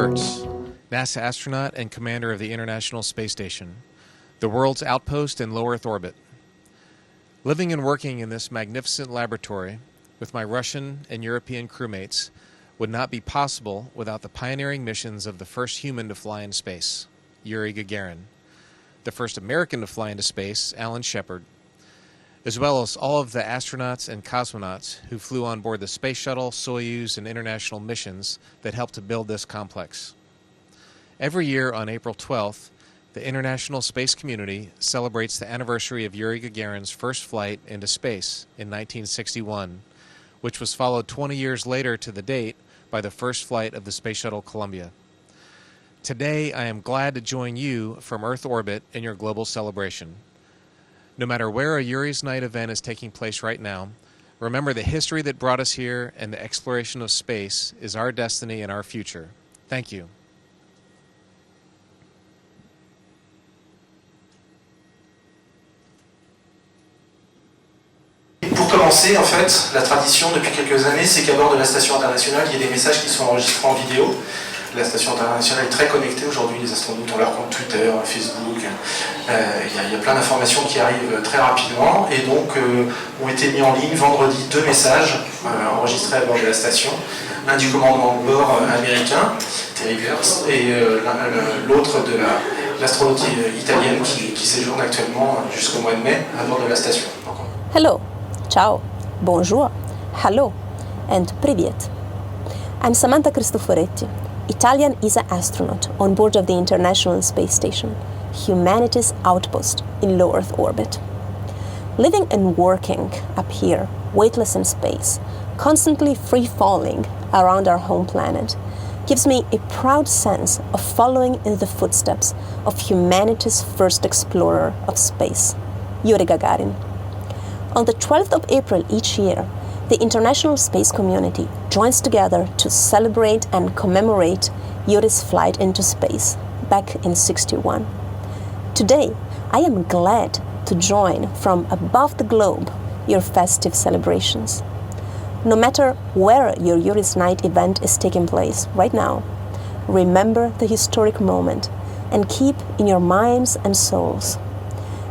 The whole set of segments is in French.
Hertz, NASA astronaut and commander of the International Space Station, the world's outpost in low Earth orbit. Living and working in this magnificent laboratory with my Russian and European crewmates would not be possible without the pioneering missions of the first human to fly in space, Yuri Gagarin, the first American to fly into space, Alan Shepard, as well as all of the astronauts and cosmonauts who flew on board the Space Shuttle, Soyuz, and international missions that helped to build this complex. Every year on April 12th, the international space community celebrates the anniversary of Yuri Gagarin's first flight into space in 1961, which was followed 20 years later to the date by the first flight of the Space Shuttle Columbia. Today, I am glad to join you from Earth orbit in your global celebration. No matter where a Yuri's Night event is taking place right now, remember the history that brought us here and the exploration of space is our destiny and our future. Thank you. Pour commencer, en fait, la tradition depuis quelques années, c'est qu'à bord de la station internationale, il y a des messages qui sont enregistrés en vidéo. La station internationale est très connectée aujourd'hui, les astronautes ont leur compte Twitter, Facebook, il y a plein d'informations qui arrivent très rapidement et donc ont été mis en ligne vendredi 2 messages enregistrés à bord de la station, l'un du commandement de bord américain, Terry Girls, et l'autre de l'astronaute italienne qui séjourne actuellement jusqu'au mois de mai à bord de la station. Hello, ciao, bonjour, hello, and привет. I'm Samantha Cristoforetti, Italian ESA astronaut on board of the International Space Station, humanity's outpost in low Earth orbit. Living and working up here, weightless in space, constantly free-falling around our home planet, gives me a proud sense of following in the footsteps of humanity's first explorer of space, Yuri Gagarin. On the 12th of April each year, the international space community joins together to celebrate and commemorate Yuri's flight into space back in '61. Today, I am glad to join from above the globe your festive celebrations. No matter where your Yuri's Night event is taking place right now, remember the historic moment and keep in your minds and souls.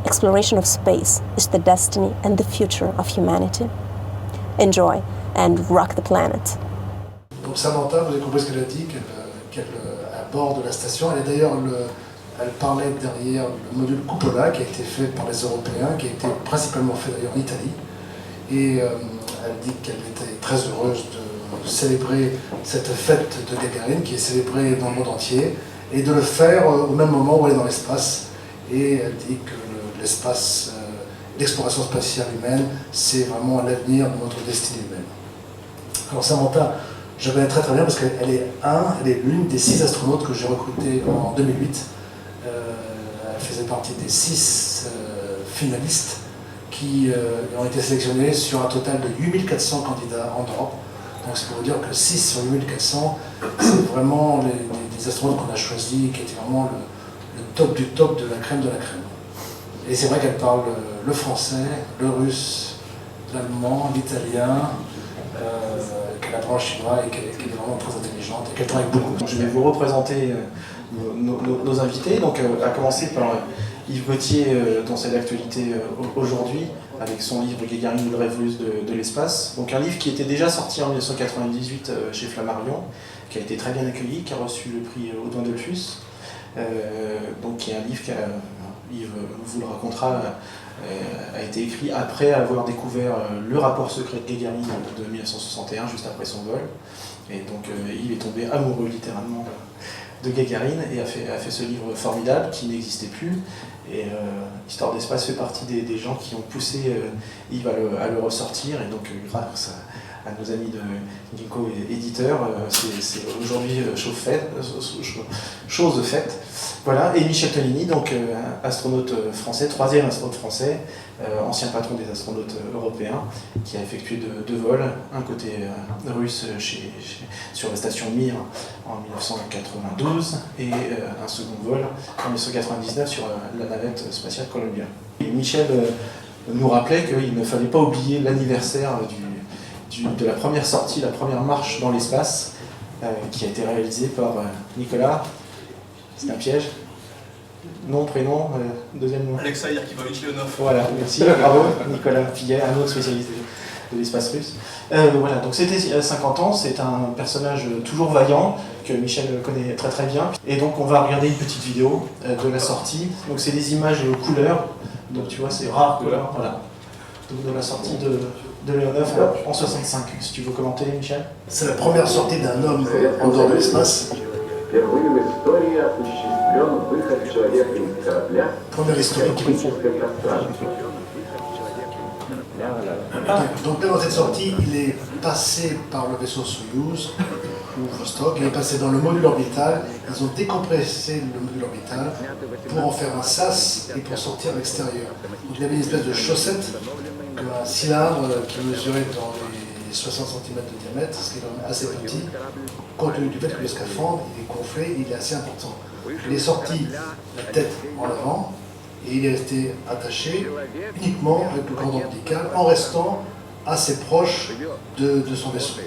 Exploration of space is the destiny and the future of humanity. Enjoy and rock the planet. Donc Samantha, vous avez compris ce qu'elle a dit, qu'elle aborde la station. Elle parlait derrière le module Cupola qui a été fait par les Européens, qui a été principalement fait d'ailleurs en Italie. Et elle dit qu'elle était très heureuse de célébrer cette fête de Gagarin qui est célébrée dans le monde entier et de le faire au même moment où elle est dans l'espace. Et elle dit que l'espace, l'exploration spatiale humaine, c'est vraiment l'avenir de notre destinée humaine. Alors Samantha, je la connais très très bien parce qu'elle est l'une des 6 astronautes que j'ai recrutées en 2008. Elle faisait partie des 6 finalistes qui ont été sélectionnés sur un total de 8400 candidats en Europe. Donc c'est pour vous dire que 6 sur 8400, c'est vraiment les astronautes qu'on a choisis qui étaient vraiment le top du top de la crème de la crème. Et c'est vrai qu'elle parle le français, le russe, l'allemand, l'italien, qu'elle apprend le chinois et qu'elle est vraiment très intelligente et qu'elle travaille beaucoup. Je vais vous représenter nos invités, donc à commencer par Yves Gauthier, dont c'est l'actualité aujourd'hui, avec son livre Gagarin, une rêveuse de l'espace. Donc un livre qui était déjà sorti en 1998 chez Flammarion, qui a été très bien accueilli, qui a reçu le prix Audouin de Plus. Donc qui est un livre Yves vous le racontera, a été écrit après avoir découvert le rapport secret de Gagarin de 1961, juste après son vol. Et donc Yves est tombé amoureux littéralement de Gagarin et a fait ce livre formidable qui n'existait plus. Et Histoire d'espace fait partie des gens qui ont poussé Yves à le ressortir. Et donc grâce à nos amis de Ginkgo éditeurs, c'est aujourd'hui chose faite. Voilà, et Michel Tonini, donc astronaute français, 3e astronaute français, ancien patron des astronautes européens, qui a effectué 2 vols, un côté russe sur la station Mir en 1992 et un second vol en 1999 sur la navette spatiale Columbia. Et Michel nous rappelait qu'il ne fallait pas oublier l'anniversaire de la première sortie, la première marche dans l'espace, qui a été réalisé par Nicolas. C'est un piège. Nom, prénom, deuxième nom. Alexei Yakivovitch Leonov. Voilà, merci, bravo. Nicolas Pillet, un autre spécialiste de l'espace russe. Voilà, donc c'était il y a 50 ans, c'est un personnage toujours vaillant, que Michel connaît très très bien. Et donc on va regarder une petite vidéo de la sortie. Donc c'est des images couleurs, donc tu vois c'est rare couleur, voilà. Donc de la sortie de Leonov en 65, si tu veux commenter Michel. C'est la première sortie d'un homme en dehors de l'espace. Впервые в истории осуществлен выход человека из корабля в Première historique. космическое пространство. Donc dans cette sortie, il est passé par le vaisseau Soyouz ou Vostok, il est passé dans le module orbital, ils ont décompressé le module orbital pour en faire un sas et pour sortir à l'extérieur. Donc il avait une espèce de chaussette, comme un cylindre qui mesurait dans les 60 cm de diamètre, ce qui est quand même assez petit, compte tenu du fait que le scaphandre il est gonflé, il est assez important. Il est sorti la tête en avant, et il est resté attaché uniquement avec le cordon ombilical en restant assez proche de son vaisseau.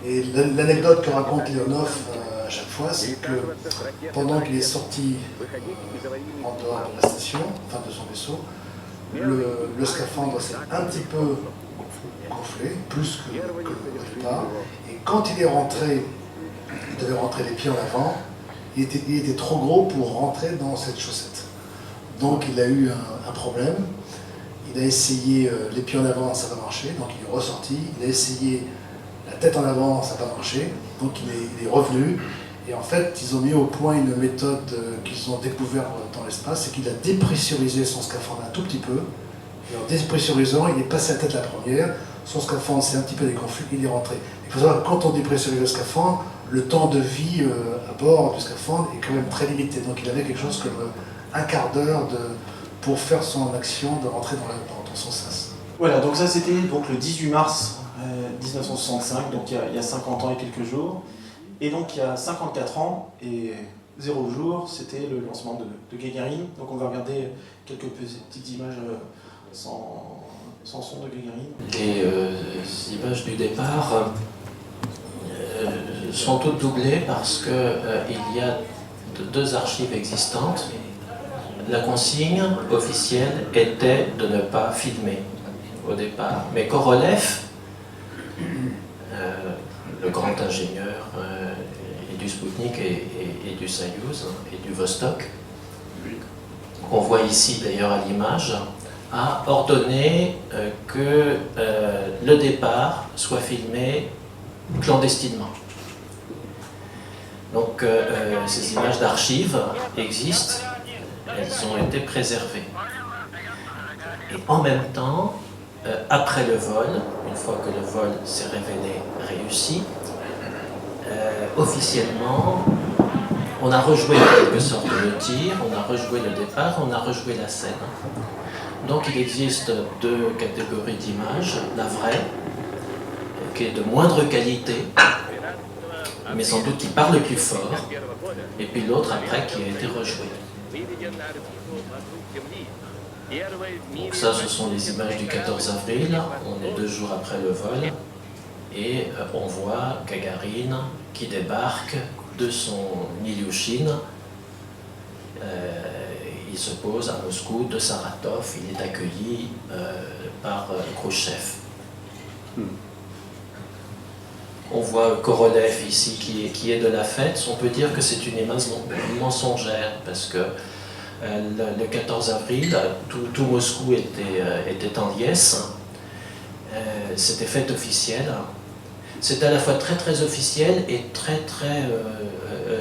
Et l'anecdote que raconte Leonov à chaque fois, c'est que pendant qu'il est sorti en dehors de la station, enfin de son vaisseau, le scaphandre s'est un petit peu gonflé, plus que au départ, et quand il est rentré, il devait rentrer les pieds en avant, il était trop gros pour rentrer dans cette chaussette. Donc il a eu un problème, il a essayé les pieds en avant, ça n'a pas marché, donc il est ressorti, il a essayé la tête en avant, ça n'a pas marché, donc il est revenu, et en fait ils ont mis au point une méthode qu'ils ont découvert dans l'espace, c'est qu'il a dépressurisé son scaphandre un tout petit peu, et en dépressurisant, il est passé la tête la première, son scaphandre s'est un petit peu dégonflé, il est rentré. Il faut savoir que quand on dépressurise le scaphandre, le temps de vie à bord du scaphandre est quand même très limité. Donc il avait quelque chose comme un quart d'heure pour faire son action de rentrer dans son sas. Voilà, donc ça c'était donc le 18 mars 1965, donc il y a 50 ans et quelques jours. Et donc il y a 54 ans et 0 jours, c'était le lancement de Gagarine. Donc on va regarder quelques petites images sans son de Gagarine. Les images du départ sont toutes doublées parce qu'il y a deux archives existantes. La consigne officielle était de ne pas filmer au départ. Mais Korolev, le grand ingénieur et du Sputnik et du Soyouz et du Vostok, qu'on voit ici d'ailleurs à l'image, a ordonné que le départ soit filmé clandestinement. Donc ces images d'archives existent, elles ont été préservées. Et en même temps, après le vol, une fois que le vol s'est révélé réussi, officiellement, on a rejoué en quelque sorte le tir, on a rejoué le départ, on a rejoué la scène. Donc il existe deux catégories d'images, la vraie, qui est de moindre qualité, mais sans doute qui parle plus fort, et puis l'autre après qui a été rejouée. Donc ça, ce sont les images du 14 avril, on est 2 jours après le vol, et on voit Gagarine qui débarque de son Ilyushin. Il se pose à Moscou de Saratov, il est accueilli par Khrouchtchev. On voit Korolev ici qui est de la fête. On peut dire que c'est une image mensongère parce que le 14 avril, tout Moscou était en liesse. C'était fête officielle. C'était à la fois très très officiel et très très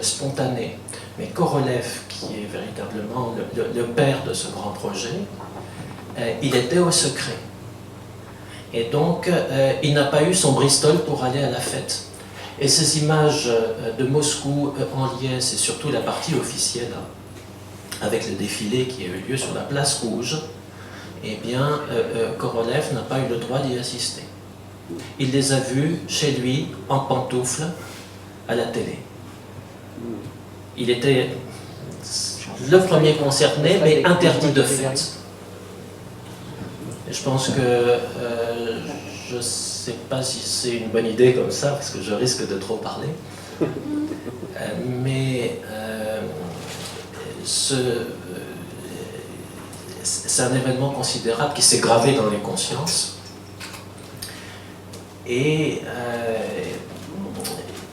spontané. Mais Korolev, qui est véritablement le père de ce grand projet, il était au secret. Et donc, il n'a pas eu son Bristol pour aller à la fête. Et ces images de Moscou en liesse, et surtout la partie officielle, avec le défilé qui a eu lieu sur la place rouge, eh bien, Korolev n'a pas eu le droit d'y assister. Il les a vus chez lui, en pantoufles, à la télé. Il était le premier concerné, mais interdit de fait. Je Je pense que je ne sais pas si c'est une bonne idée comme ça, parce que je risque de trop parler. Mais c'est un événement considérable qui s'est gravé dans les consciences. Et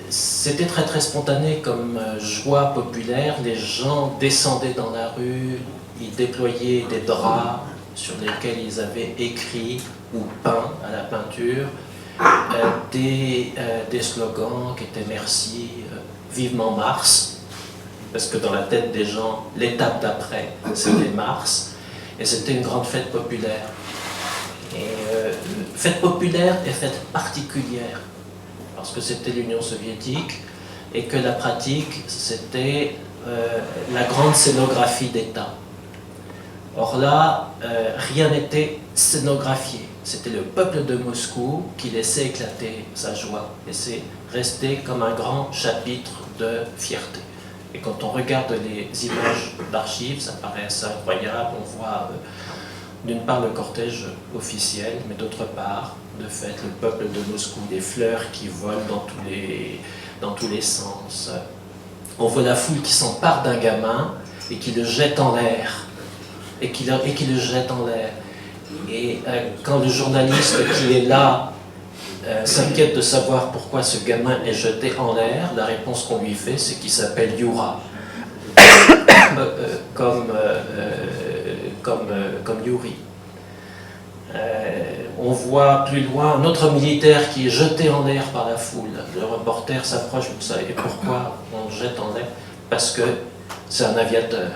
c'était très très spontané comme joie populaire. Les gens descendaient dans la rue, ils déployaient des draps sur lesquels ils avaient écrit ou peint à la peinture des slogans qui étaient merci, vivement Mars, parce que dans la tête des gens, l'étape d'après, c'était Mars, et c'était une grande fête populaire. Et fête populaire et fête particulière, parce que c'était l'Union soviétique, et que la pratique, c'était la grande scénographie d'État. Or là, rien n'était scénographié. C'était le peuple de Moscou qui laissait éclater sa joie. Et c'est resté comme un grand chapitre de fierté. Et quand on regarde les images d'archives, ça paraît assez incroyable. On voit d'une part le cortège officiel, mais d'autre part, de fait, le peuple de Moscou, des fleurs qui volent dans tous les sens. On voit la foule qui s'empare d'un gamin et qui le jette en l'air. Et qui le jette en l'air. Et quand le journaliste qui est là s'inquiète de savoir pourquoi ce gamin est jeté en l'air, la réponse qu'on lui fait, c'est qu'il s'appelle Yura. Comme Yuri. On voit plus loin un autre militaire qui est jeté en l'air par la foule. Le reporter s'approche, vous savez pourquoi on le jette en l'air? Parce que c'est un aviateur.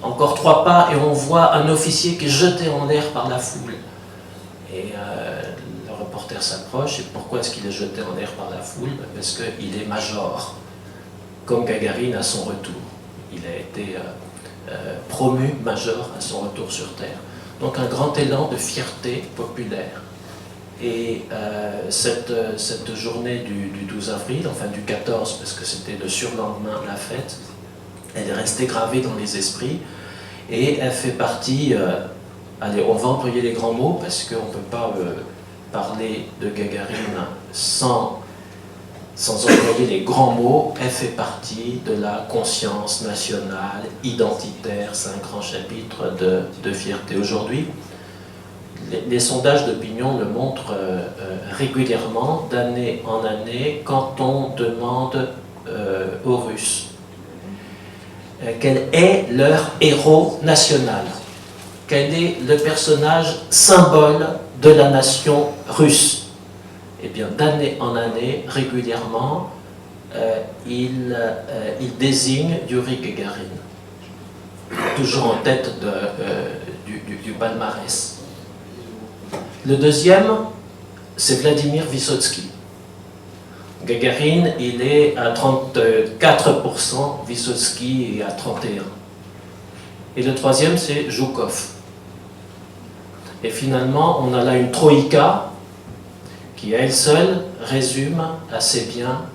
Encore 3 pas et on voit un officier qui est jeté en l'air par la foule. Et le reporter s'approche, et pourquoi est-ce qu'il est jeté en l'air par la foule? Parce qu'il est major, comme Gagarine à son retour. Il a été promu major à son retour sur Terre. Donc un grand élan de fierté populaire. Et cette journée du 12 avril, enfin du 14, parce que c'était le surlendemain de la fête, elle est restée gravée dans les esprits et elle fait partie, allez, on va employer les grands mots parce qu'on ne peut pas parler de Gagarine sans employer les grands mots. Elle fait partie de la conscience nationale, identitaire. C'est un grand chapitre de fierté. Aujourd'hui, les sondages d'opinion le montrent régulièrement, d'année en année, quand on demande aux Russes quel est leur héros national, quel est le personnage symbole de la nation russe. Eh bien, d'année en année, régulièrement, il désigne Yuri Gagarin, toujours en tête du palmarès. Le deuxième, c'est Vladimir Vysotsky. Gagarine, il est à 34%, Vysotsky est à 31%. Et le troisième, c'est Zhukov. Et finalement, on a là une troïka qui, à elle seule, résume assez bien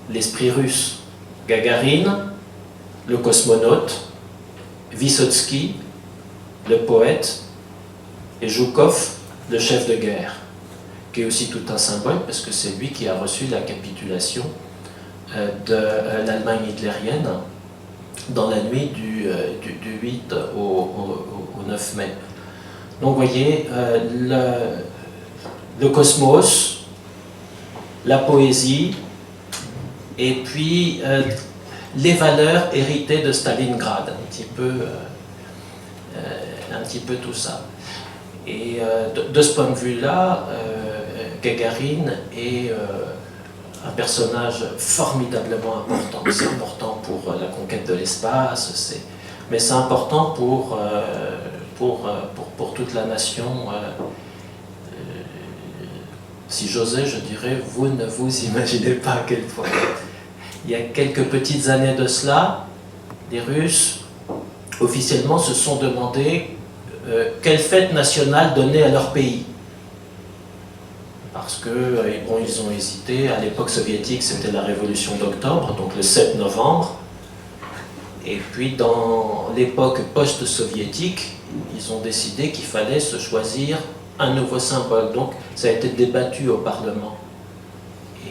l'esprit russe. Gagarine, le cosmonaute, Vysotsky, le poète, et Zhukov, le chef de guerre, qui est aussi tout un symbole, parce que c'est lui qui a reçu la capitulation de l'Allemagne hitlérienne dans la nuit du 8 au 9 mai. Donc vous voyez, le cosmos, la poésie, et puis les valeurs héritées de Stalingrad, un petit peu tout ça. Et de ce point de vue-là, Gagarine est un personnage formidablement important. C'est important pour la conquête de l'espace, mais c'est important pour toute la nation. Si j'osais, je dirais, vous ne vous imaginez pas à quel point. Il y a quelques petites années de cela, les Russes, officiellement, se sont demandé quelle fête nationale donner à leur pays. Parce que, bon, ils ont hésité. À l'époque soviétique, c'était la révolution d'octobre, donc le 7 novembre. Et puis, dans l'époque post-soviétique, ils ont décidé qu'il fallait se choisir un nouveau symbole. Donc ça a été débattu au Parlement.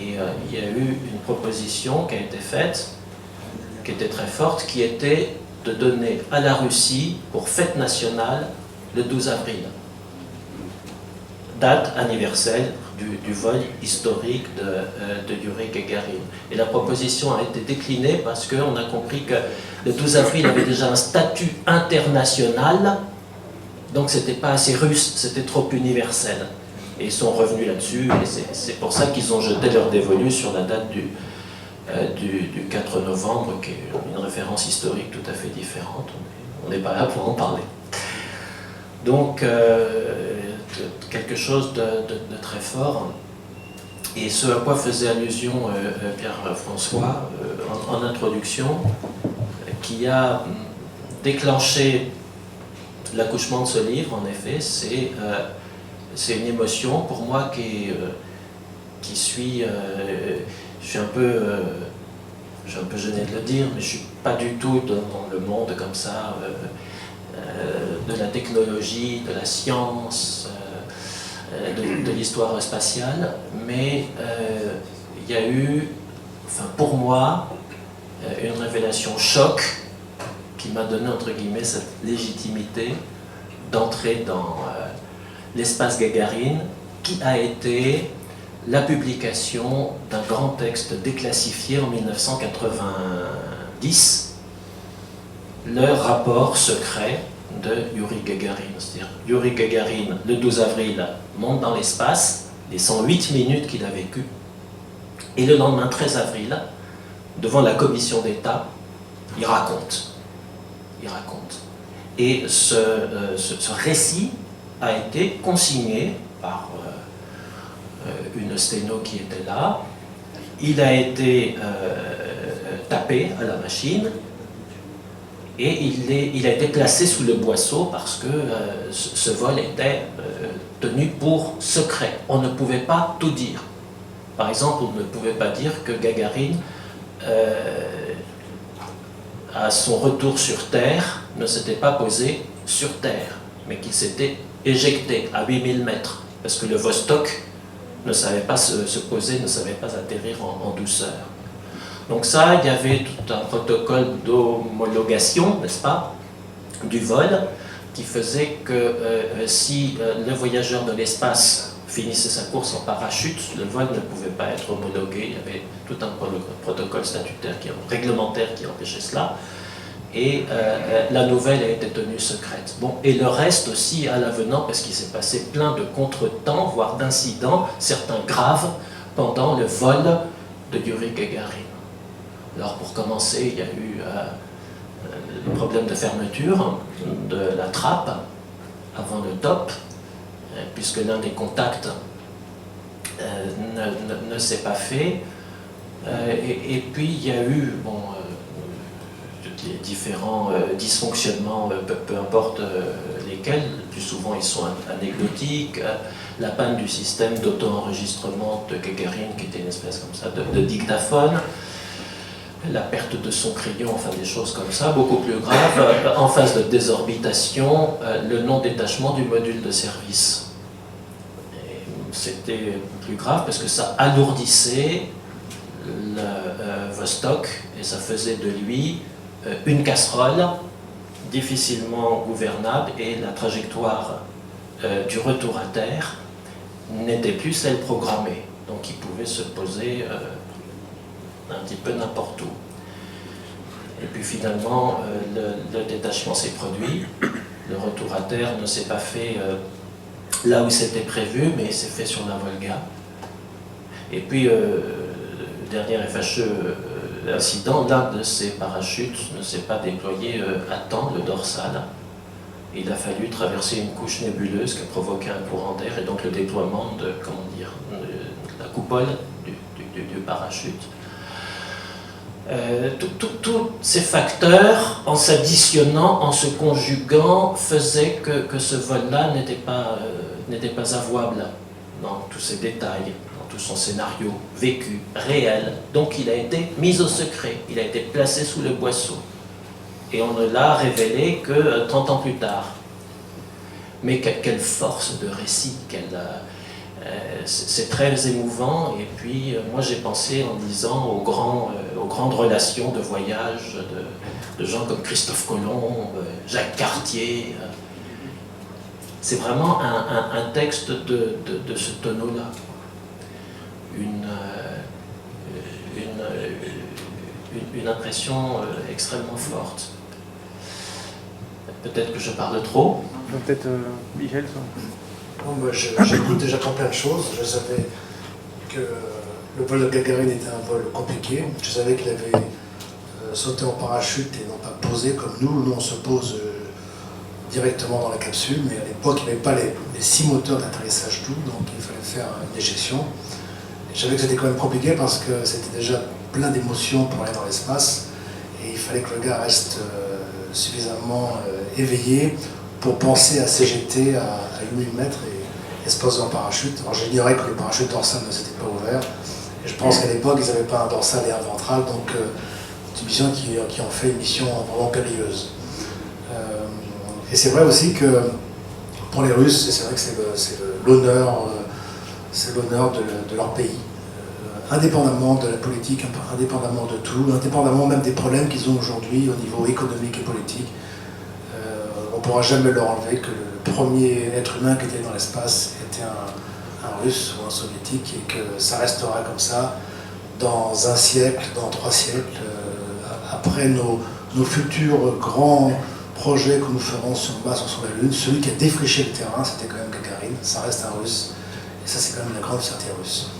Et il y a eu une proposition qui a été faite, qui était très forte, qui était de donner à la Russie pour fête nationale le 12 avril. Date anniversaire du vol historique de Yuri Gagarin. Et la proposition a été déclinée parce qu'on a compris que le 12 avril avait déjà un statut international, donc c'était pas assez russe, c'était trop universel. Et ils sont revenus là-dessus, et c'est pour ça qu'ils ont jeté leur dévolu sur la date du 4 novembre, qui est une référence historique tout à fait différente. On n'est pas là pour en parler. Donc, quelque chose de très fort. Et ce à quoi faisait allusion Pierre-François en introduction, qui a déclenché l'accouchement de ce livre, en effet, c'est une émotion pour moi qui suit. Je suis un peu gêné de le dire, mais je ne suis pas du tout dans le monde comme ça, de la technologie, de la science, de l'histoire spatiale, mais il y a eu, enfin pour moi, une révélation choc qui m'a donné, entre guillemets, cette légitimité d'entrer dans l'espace Gagarine, qui a été la publication d'un grand texte déclassifié en 1990, le rapport secret de Yuri Gagarin. C'est-à-dire, Yuri Gagarin, le 12 avril, monte dans l'espace, les 108 minutes qu'il a vécues, et le lendemain, 13 avril, devant la commission d'État, il raconte. Et ce récit a été consigné par une sténo qui était là. Il a été tapé à la machine et il a été placé sous le boisseau parce que ce vol était tenu pour secret. On ne pouvait pas tout dire. Par exemple, on ne pouvait pas dire que Gagarin, à son retour sur Terre, ne s'était pas posé sur Terre, mais qu'il s'était éjecté à 8000 mètres, parce que le Vostok ne savait pas se poser, ne savait pas atterrir en douceur. Donc ça, il y avait tout un protocole d'homologation, n'est-ce pas, du vol, qui faisait que si le voyageur de l'espace finissait sa course en parachute, le vol ne pouvait pas être homologué. Il y avait tout un protocole statutaire, réglementaire qui empêchait cela. Et la nouvelle a été tenue secrète. Bon, et le reste aussi à l'avenant, parce qu'il s'est passé plein de contretemps, voire d'incidents, certains graves, pendant le vol de Yuri Gagarin. Alors pour commencer, il y a eu le problème de fermeture de la trappe avant le top, puisque l'un des contacts ne s'est pas fait. Et puis il y a eu différents dysfonctionnements, peu importe lesquels, le plus souvent ils sont anecdotiques, la panne du système d'auto-enregistrement de Gagarin, qui était une espèce comme ça de dictaphone, la perte de son crayon, enfin des choses comme ça, beaucoup plus graves. En phase de désorbitation, le non-détachement du module de service. C'était plus grave parce que ça alourdissait le Vostok et ça faisait de lui une casserole difficilement gouvernable, et la trajectoire du retour à terre n'était plus celle programmée. Donc il pouvait se poser un petit peu n'importe où. Et puis finalement, le détachement s'est produit. Le retour à terre ne s'est pas fait là où c'était prévu, mais il s'est fait sur la Volga. Et puis, dernier et fâcheux incident, l'un de ces parachutes ne s'est pas déployé à temps, le dorsal. Il a fallu traverser une couche nébuleuse qui a provoqué un courant d'air, et donc le déploiement de la coupole du parachute. Tous ces facteurs, en s'additionnant, en se conjuguant, faisaient que ce vol-là n'était pas avouable dans tous ses détails, dans tout son scénario vécu, réel. Donc il a été mis au secret, il a été placé sous le boisseau. Et on ne l'a révélé que 30 ans plus tard. mais quelle force de récit, c'est très émouvant. Et puis moi j'ai pensé en lisant aux grandes relations de voyage de gens comme Christophe Colomb, Jacques Cartier. C'est vraiment un texte de ce tonneau-là. Une impression extrêmement forte. Peut-être que je parle trop. Peut-être Michel. Non, moi, j'écoute déjà plein de choses. Je savais que le vol de Gagarine était un vol compliqué. Je savais qu'il avait sauté en parachute et non pas posé comme nous. Nous, on se pose directement dans la capsule, mais à l'époque, il n'y avait pas les 6 moteurs d'atterrissage doux, donc il fallait faire une éjection. Et je savais que c'était quand même compliqué parce que c'était déjà plein d'émotions pour aller dans l'espace et il fallait que le gars reste suffisamment éveillé pour penser à s'éjecter à 8000 mètres et se poser en parachute. Alors j'ignorais que le parachute dorsal ne s'était pas ouvert et je pense qu'à l'époque ils n'avaient pas un dorsal et un ventral, donc c'est une mission qui en fait une mission vraiment périlleuse. Et c'est vrai aussi que pour les Russes, c'est vrai que c'est l'honneur de leur pays. Indépendamment de la politique, indépendamment de tout, indépendamment même des problèmes qu'ils ont aujourd'hui au niveau économique et politique, on ne pourra jamais leur enlever que le premier être humain qui était dans l'espace était un Russe ou un Soviétique et que ça restera comme ça dans un siècle, dans 3 siècles, après nos futurs grands projets que nous ferons sur Mars ou sur la Lune. Celui qui a défriché le terrain, c'était quand même Gagarine, ça reste un Russe, et ça c'est quand même la grande fierté russe.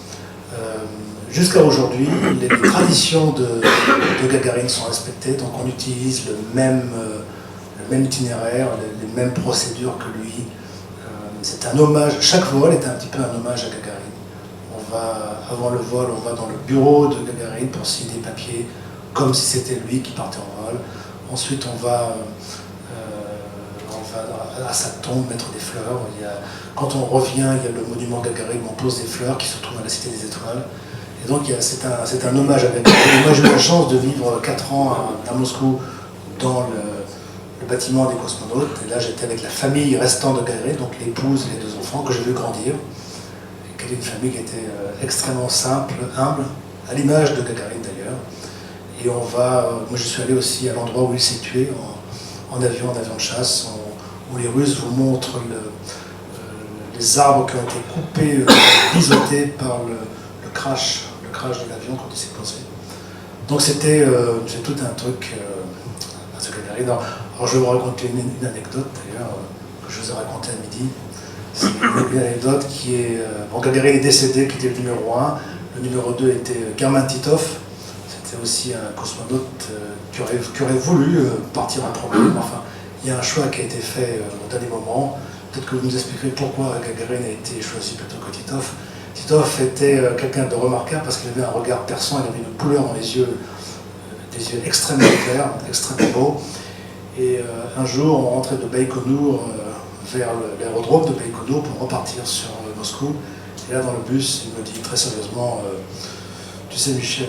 Jusqu'à aujourd'hui, les traditions de Gagarine sont respectées, donc on utilise le même itinéraire, les mêmes procédures que lui. C'est un hommage, chaque vol est un petit peu un hommage à Gagarine. Avant le vol, on va dans le bureau de Gagarine pour signer des papiers, comme si c'était lui qui partait en vol. Ensuite, on va à sa tombe mettre des fleurs. Quand on revient, il y a le monument Gagarine où on pose des fleurs qui se trouve à la Cité des Étoiles. Et donc c'est un hommage à Gagarine. Moi j'ai eu la chance de vivre 4 ans à Moscou dans le bâtiment des cosmonautes. Et là j'étais avec la famille restante de Gagarine, donc l'épouse et les 2 enfants que j'ai vu grandir. Et quelle est une famille qui était extrêmement simple, humble, à l'image de Gagarine d'ailleurs. Et moi je suis allé aussi à l'endroit où il s'est tué, en avion de chasse, où les Russes vous montrent les arbres qui ont été coupés, pisotés par le crash de l'avion quand il s'est posé. Donc c'est tout un truc à ce Gagarine. Alors je vais vous raconter une anecdote d'ailleurs, que je vous ai racontée à midi. C'est une anecdote qui est... Gagarine est décédé, qui était le numéro 1. Le numéro 2 était German Titov. C'était aussi un cosmonaute qui aurait voulu partir en premier. Enfin, il y a un choix qui a été fait au dernier moment. Peut-être que vous nous expliquerez pourquoi Gagarine a été choisi plutôt que Titov. Titov était quelqu'un de remarquable parce qu'il avait un regard perçant, il avait une couleur dans les yeux, des yeux extrêmement clairs, extrêmement beaux. Et un jour, on rentrait de Baïkonour vers l'aérodrome de Baïkonour pour repartir sur Moscou. Et là, dans le bus, il me dit très sérieusement, tu sais Michel,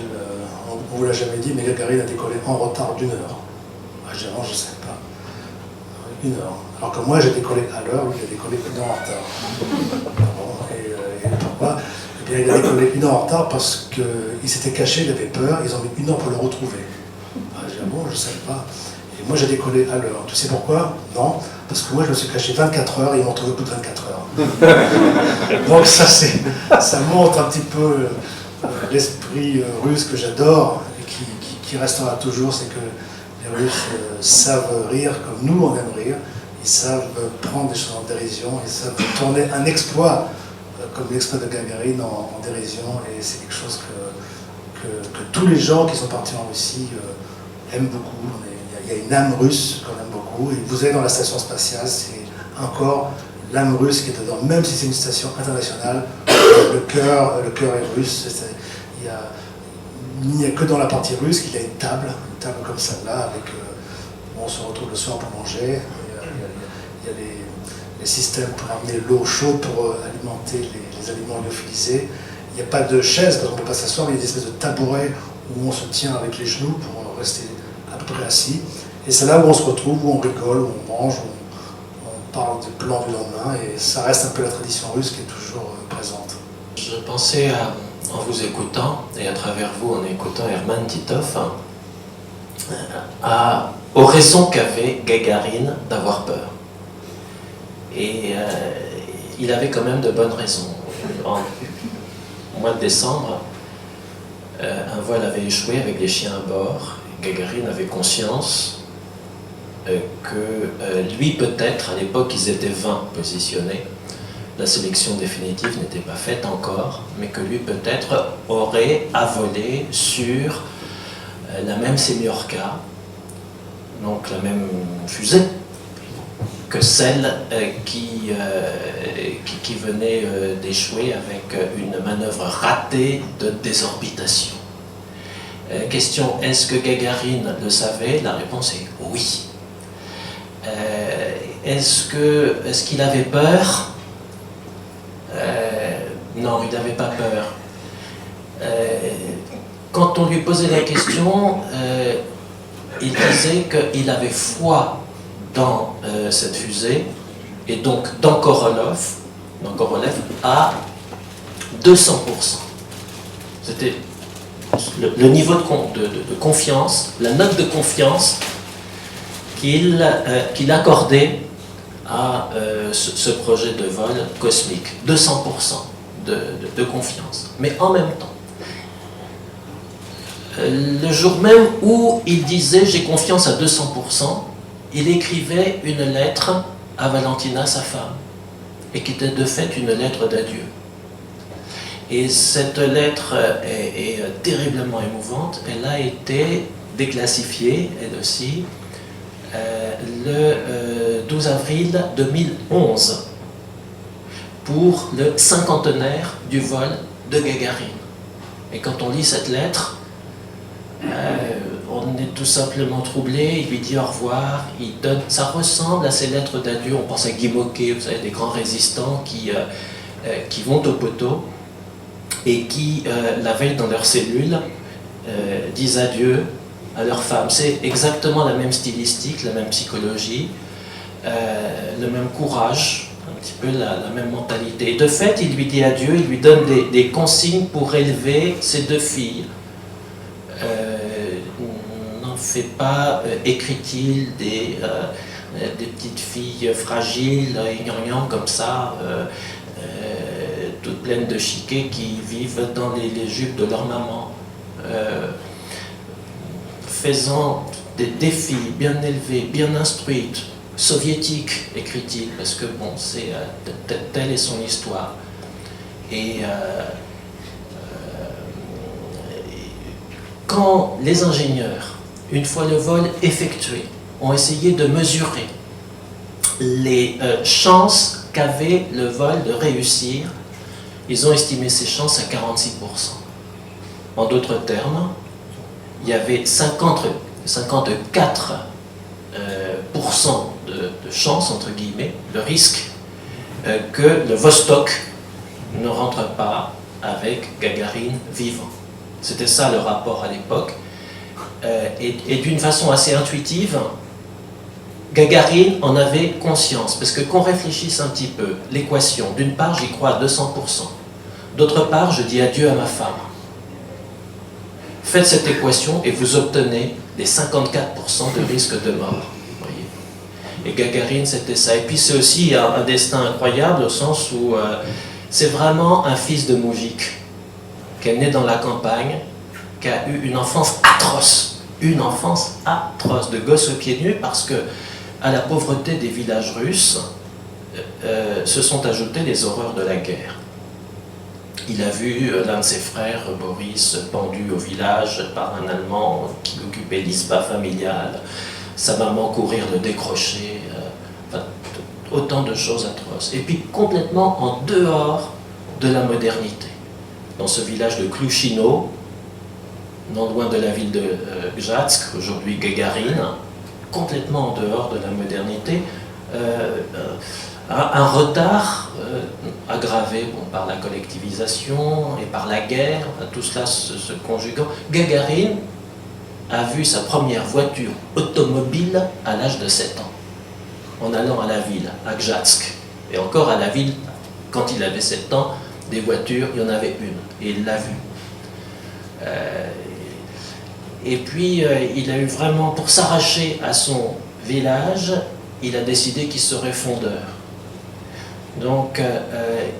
on ne vous l'a jamais dit, mais Gagarine a décollé en retard d'1 heure. Je dis, non, je ne savais pas. 1 heure. Alors que moi, j'ai décollé à l'heure, lui, il a décollé 1 heure en retard. Et pourquoi ? Eh bien, il a décollé 1 heure en retard parce qu'il s'était caché, il avait peur, ils ont mis 1 heure pour le retrouver. Je dis, bon, je ne savais pas. Et moi, j'ai décollé à l'heure. Tu sais pourquoi ? Non, parce que moi, je me suis caché 24 heures et ils m'ont trouvé au bout de 24 heures. Donc ça montre un petit peu l'esprit russe que j'adore et qui restera toujours, c'est que les Russes savent rire comme nous on aime rire, ils savent prendre des choses en dérision, ils savent tourner un exploit comme l'exploit de Gagarine en dérision, et c'est quelque chose que tous les gens qui sont partis en Russie aiment beaucoup. Il y a une âme russe qu'on aime beaucoup, et vous allez dans la station spatiale, c'est encore l'âme russe qui est dedans, même si c'est une station internationale, le cœur est russe. Il n'y a que dans la partie russe qu'il y a une table comme celle-là, avec on se retrouve le soir pour manger. Il y a les systèmes pour amener l'eau chaude pour alimenter les aliments lyophilisés. Il n'y a pas de chaise parce qu'on ne peut pas s'asseoir, mais il y a des espèces de tabourets où on se tient avec les genoux pour rester à peu près assis. Et c'est là où on se retrouve, où on rigole, où on mange, où on parle du plan du lendemain, et ça reste un peu la tradition russe qui est toujours présente. Je pensais, en vous écoutant, et à travers vous en écoutant Herman Titov, aux raisons qu'avait Gagarine d'avoir peur. Et il avait quand même de bonnes raisons. Au mois de décembre, un vol avait échoué avec des chiens à bord. Gagarine avait conscience que lui, peut-être, à l'époque, ils étaient 20 positionnés. La sélection définitive n'était pas faite encore, mais que lui, peut-être, aurait à voler sur la même Semyorka, donc la même fusée, que celle qui venait d'échouer avec une manœuvre ratée de désorbitation. Question, est-ce que Gagarine le savait? La réponse est oui. Est-ce qu'il avait peur? Non, il n'avait pas peur. Quand on lui posait la question, il disait qu'il avait foi dans cette fusée, et donc dans Korolev à 200%. C'était le niveau de confiance, la note de confiance qu'il accordait à ce projet de vol cosmique. 200% de confiance. Mais en même temps, le jour même où il disait « j'ai confiance à 200%, il écrivait une lettre à Valentina, sa femme, et qui était de fait une lettre d'adieu. Et cette lettre est terriblement émouvante. Elle a été déclassifiée, elle aussi, le 12 avril 2011, pour le 50e du vol de Gagarine. Et quand on lit cette lettre, on est tout simplement troublé. Il lui dit au revoir, il donne, ça ressemble à ces lettres d'adieu. On pense à Guy Moquet, vous savez, des grands résistants qui vont au poteau et qui, la veille dans leur cellule, disent adieu à leur femme. C'est exactement la même stylistique, la même psychologie, le même courage, un petit peu la même mentalité. Et de fait, il lui dit adieu, il lui donne des consignes pour élever ses deux filles. N'en fais pas, écrit-il, des petites filles fragiles, ignorants comme ça, toutes pleines de chiquets qui vivent dans les jupes de leur maman. Faisant des filles bien élevées, bien instruites, soviétiques, écrit-il, parce que bon, telle est son histoire. Et quand les ingénieurs, une fois le vol effectué, ont essayé de mesurer les chances qu'avait le vol de réussir, ils ont estimé ces chances à 46%. En d'autres termes, il y avait 54% de chances, entre guillemets, de risque que le Vostok ne rentre pas avec Gagarine vivant. C'était ça le rapport à l'époque. Et d'une façon assez intuitive, Gagarine en avait conscience. Parce que qu'on réfléchisse un petit peu, l'équation, d'une part, j'y crois à 200%. D'autre part, je dis adieu à ma femme. Faites cette équation et vous obtenez les 54% de risque de mort. Voyez. Et Gagarine, c'était ça. Et puis c'est aussi un destin incroyable au sens où c'est vraiment un fils de moujik qui est né dans la campagne, qui a eu une enfance atroce, de gosse aux pieds nus, parce que à la pauvreté des villages russes se sont ajoutées les horreurs de la guerre. Il a vu l'un de ses frères, Boris, pendu au village par un Allemand qui occupait l'isba familiale, sa maman courir le décrocher, enfin, autant de choses atroces. Et puis complètement en dehors de la modernité. Dans ce village de Klushino, non loin de la ville de Gzhatsk, aujourd'hui Gagarine, complètement en dehors de la modernité, un retard aggravé par la collectivisation et par la guerre, tout cela se conjuguant. Gagarine a vu sa première voiture automobile à l'âge de 7 ans. en allant à la ville, à Gzhatsk. Et encore à la ville, quand il avait 7 ans, des voitures, il y en avait une, et il l'a vue. Et puis, il a eu vraiment, pour s'arracher à son village, il a décidé qu'il serait fondeur. Donc,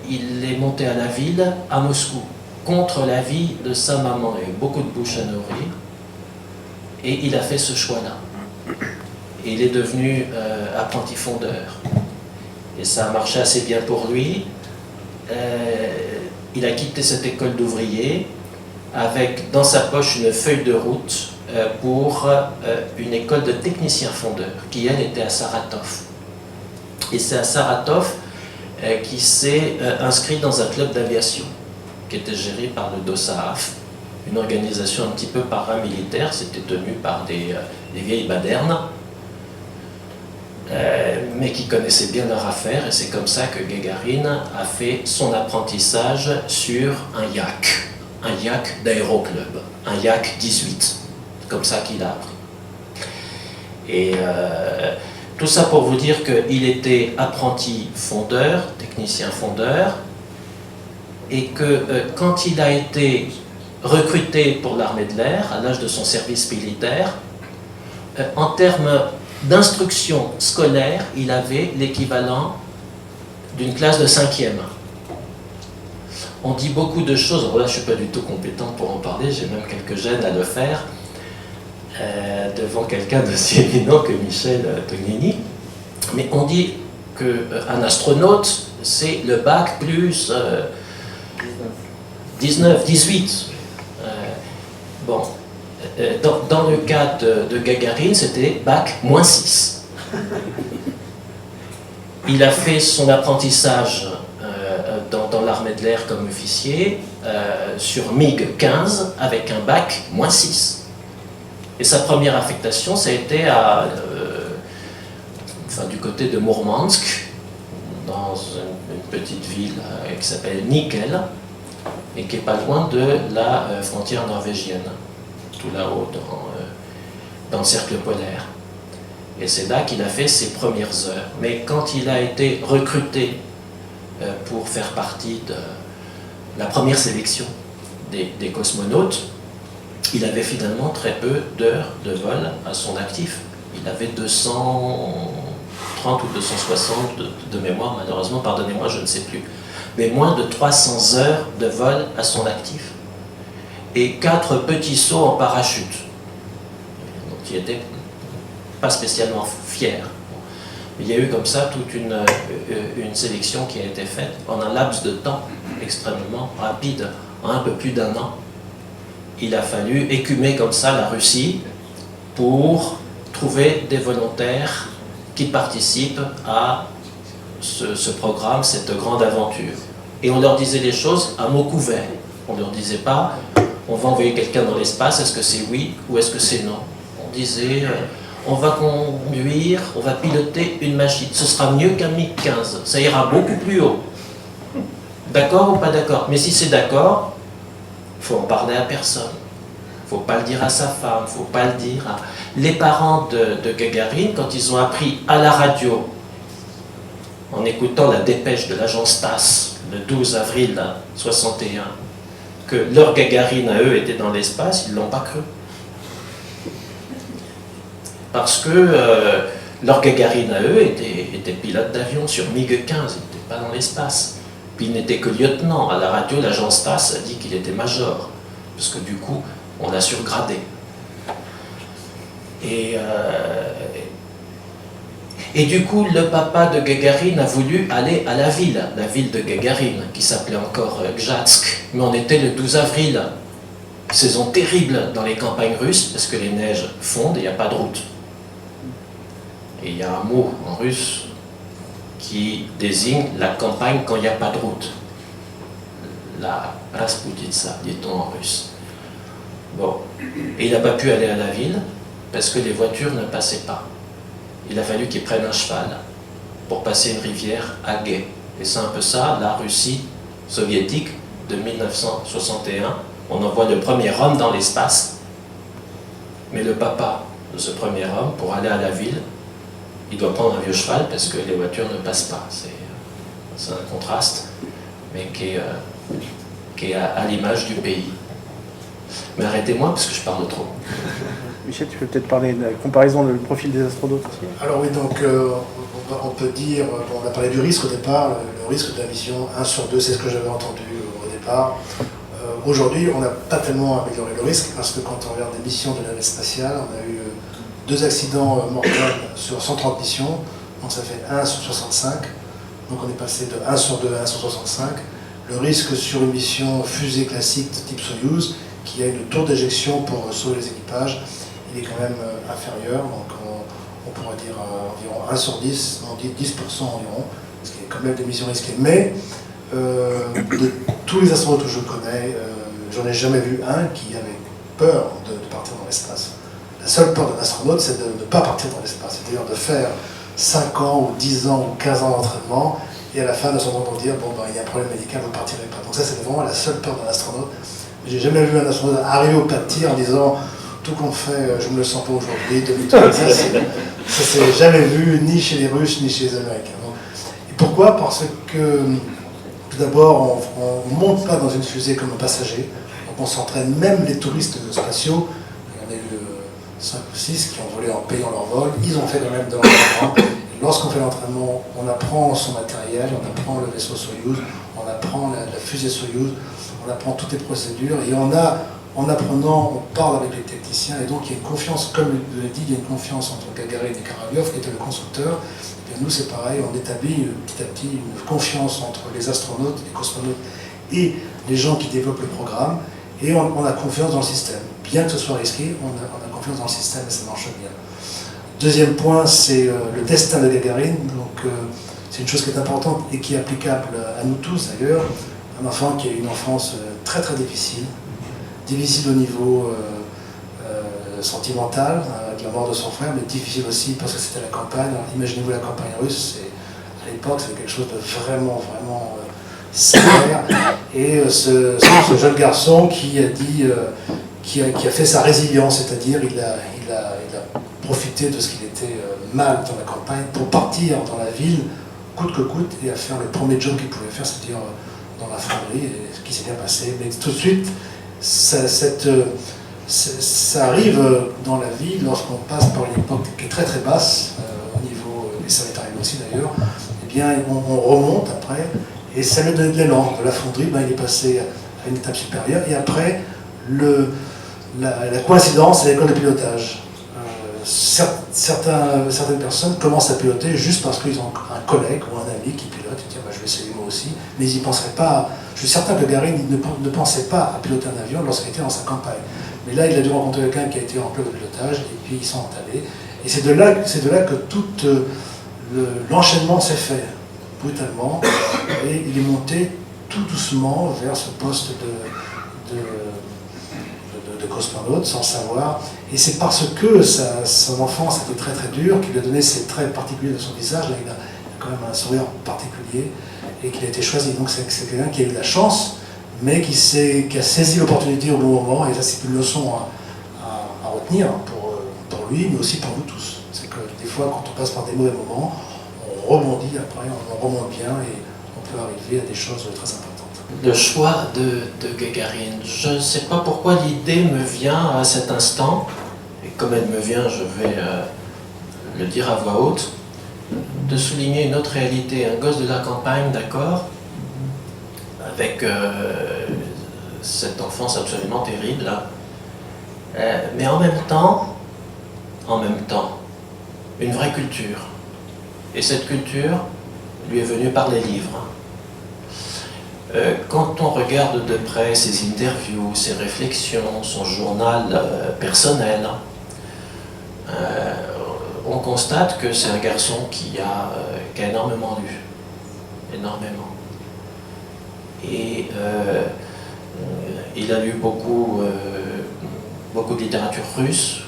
il est monté à la ville, à Moscou, contre l'avis de sa maman. Il y a eu beaucoup de bouches à nourrir. Et il a fait ce choix-là. Et il est devenu apprenti fondeur. Et ça a marché assez bien pour lui. Il a quitté cette école d'ouvrier avec dans sa poche une feuille de route pour une école de techniciens fondeurs qui, elle, était à Saratov. Et c'est à Saratov qui s'est inscrit dans un club d'aviation qui était géré par le DOSAAF, une organisation un petit peu paramilitaire. C'était tenu par des vieilles badernes, mais qui connaissaient bien leur affaire, et c'est comme ça que Gagarine a fait son apprentissage sur un yak d'aéroclub, un yak 18, comme ça qu'il a appris. Et tout ça pour vous dire qu'il était apprenti fondeur, technicien fondeur, et que quand il a été recruté pour l'armée de l'air, à l'âge de son service militaire, en termes d'instruction scolaire, il avait l'équivalent d'une classe de 5e. On dit beaucoup de choses, alors là je ne suis pas du tout compétent pour en parler, j'ai même quelques gênes à le faire, devant quelqu'un d'aussi éminent que Michel Tognini, mais on dit qu'un astronaute, c'est le bac plus 19, 18. Bon. Dans le cas de Gagarine, c'était bac moins 6. Il a fait son apprentissage dans l'armée de l'air comme officier sur MiG 15 avec un bac moins 6. Et sa première affectation, ça a été du côté de Mourmansk, dans une petite ville qui s'appelle Nikel, et qui n'est pas loin de la frontière norvégienne, tout là-haut dans le cercle polaire. Et c'est là qu'il a fait ses premières heures. Mais quand il a été recruté pour faire partie de la première sélection des cosmonautes, il avait finalement très peu d'heures de vol à son actif. Il avait 230 ou 260 de mémoire, malheureusement, pardonnez-moi, je ne sais plus. Mais moins de 300 heures de vol à son actif. Et 4 petits sauts en parachute. Donc il n'était pas spécialement fier. Il y a eu comme ça toute une sélection qui a été faite en un laps de temps extrêmement rapide, en un peu plus d'1 an. Il a fallu écumer comme ça la Russie pour trouver des volontaires qui participent à ce programme, cette grande aventure. Et on leur disait les choses à mots couverts. On ne leur disait pas on va envoyer quelqu'un dans l'espace, est-ce que c'est oui ou est-ce que c'est non? On disait on va conduire, on va piloter une machine, ce sera mieux qu'un MiG 15, ça ira beaucoup plus haut. D'accord ou pas d'accord? Mais si c'est d'accord, il faut en parler à personne. Il ne faut pas le dire à sa femme, il ne faut pas le dire à... Les parents de Gagarine, quand ils ont appris à la radio, en écoutant la dépêche de l'agence TASS, le 12 avril 1961, que leur Gagarine à eux était dans l'espace, ils ne l'ont pas cru. Parce que leur Gagarine à eux était pilote d'avion sur MiG 15, il n'était pas dans l'espace. Puis il n'était que lieutenant. À la radio, l'agence TASS a dit qu'il était major, parce que du coup, on l'a surgradé. Et du coup, le papa de Gagarine a voulu aller à la ville de Gagarine, qui s'appelait encore Gzhatsk. Mais on était le 12 avril, saison terrible dans les campagnes russes, parce que les neiges fondent et il n'y a pas de route. Et il y a un mot en russe qui désigne la campagne quand il n'y a pas de route. La Rasputitsa, dit-on en russe. Bon, et il n'a pas pu aller à la ville, parce que les voitures ne passaient pas. Il a fallu qu'il prenne un cheval pour passer une rivière à gué. Et c'est un peu ça, la Russie soviétique de 1961. On envoie le premier homme dans l'espace, mais le papa de ce premier homme, pour aller à la ville, il doit prendre un vieux cheval parce que les voitures ne passent pas. C'est un contraste, mais qui est à l'image du pays. Mais arrêtez-moi parce que je parle trop. Michel, tu peux peut-être parler de la comparaison du profil des astronautes aussi. Alors oui, donc on peut dire, on a parlé du risque au départ, le risque de la mission 1 sur 2, c'est ce que j'avais entendu au départ. Aujourd'hui, on n'a pas tellement amélioré le risque parce que quand on regarde les missions de la navette spatiale, on a eu 2 accidents mortels sur 130 missions, donc ça fait 1 sur 65. Donc on est passé de 1 sur 2 à 1 sur 65. Le risque sur une mission fusée classique de type Soyuz, qui a une tour d'éjection pour sauver les équipages, il est quand même inférieur, donc on pourrait dire environ 1 sur 10, on dit 10% environ, ce qui est quand même des missions risquées. Mais de tous les astronautes que je connais, j'en ai jamais vu un qui avait peur de partir dans l'espace. La seule peur d'un astronaute, c'est de ne pas partir dans l'espace, c'est-à-dire de faire 5 ans ou 10 ans ou 15 ans d'entraînement et à la fin de son temps dire bon ben il y a un problème médical, vous ne partirez pas. Donc ça c'est vraiment la seule peur d'un astronaute. J'ai jamais vu un astronaute arriver au pas de tir en disant tout qu'on fait, je ne me le sens pas aujourd'hui, demi-tour. Ça c'est jamais vu ni chez les Russes ni chez les Américains. Donc, et pourquoi? Parce que tout d'abord on ne monte pas dans une fusée comme un passager, donc on s'entraîne, même les touristes spatiaux, il y en a eu 5 ou 6 qui ont volé en payant leur vol, ils ont fait quand même de l'entraînement. Lorsqu'on fait l'entraînement, on apprend son matériel, on apprend le vaisseau Soyuz, on apprend la fusée Soyuz, on apprend toutes les procédures, et en apprenant, on parle avec les techniciens, et donc il y a une confiance, comme je l'ai dit, il y a une confiance entre Gagarin et Korolev, qui était le constructeur. Et bien nous c'est pareil, on établit petit à petit une confiance entre les astronautes, les cosmonautes et les gens qui développent le programme, et on a confiance dans le système. Bien que ce soit risqué, on a confiance dans le système et ça marche bien. Deuxième point, c'est le destin de Gagarin. Donc, c'est une chose qui est importante et qui est applicable à nous tous d'ailleurs. Un enfant qui a eu une enfance très très difficile au niveau sentimental, avec la mort de son frère, mais difficile aussi parce que c'était la campagne. Imaginez-vous la campagne russe, à l'époque c'était quelque chose de vraiment sévère. Et ce jeune garçon qui a dit, qui a fait sa résilience, c'est-à-dire il a profiter de ce qu'il était mal dans la campagne pour partir dans la ville coûte que coûte et à faire le premier job qu'il pouvait faire, c'est-à-dire dans la fonderie, et ce qui s'est bien passé. Mais tout de suite, ça arrive dans la vie lorsqu'on passe par une époque qui est très très basse au niveau, et ça m'est arrivé aussi d'ailleurs, eh bien on remonte après et ça lui donne de l'élan. De la fonderie, ben, il est passé à une étape supérieure et après la coïncidence, c'est l'école de pilotage. Certaines personnes commencent à piloter juste parce qu'ils ont un collègue ou un ami qui pilote, et disent bah, je vais essayer moi aussi, mais ils n'y penseraient pas. Je suis certain que Gagarin ne pensait pas à piloter un avion lorsqu'il était dans sa campagne. Mais là, il a dû rencontrer quelqu'un qui a été en club de pilotage, et puis ils sont allés. Et c'est de là que tout l'enchaînement s'est fait, brutalement, et il est monté tout doucement vers ce poste de cosmonaute, sans savoir. Et c'est parce que son enfance était très très dure qu'il lui a donné ces traits particuliers de son visage. Là, il a quand même un sourire particulier et qu'il a été choisi. Donc c'est quelqu'un qui a eu de la chance, mais qui a saisi l'opportunité au bon moment. Et ça, c'est une leçon à retenir pour lui, mais aussi pour nous tous. C'est que des fois, quand on passe par des mauvais moments, on rebondit après, on remonte bien et on peut arriver à des choses très importantes. Le choix de Gagarin, je ne sais pas pourquoi l'idée me vient à cet instant, et comme elle me vient, je vais le dire à voix haute, de souligner une autre réalité. Un gosse de la campagne, d'accord, avec cette enfance absolument terrible, là. Mais en même temps, une vraie culture. Et cette culture lui est venue par les livres. Quand on regarde de près ses interviews, ses réflexions, son journal personnel, on constate que c'est un garçon qui a énormément lu, énormément. Et il a lu beaucoup de littérature russe,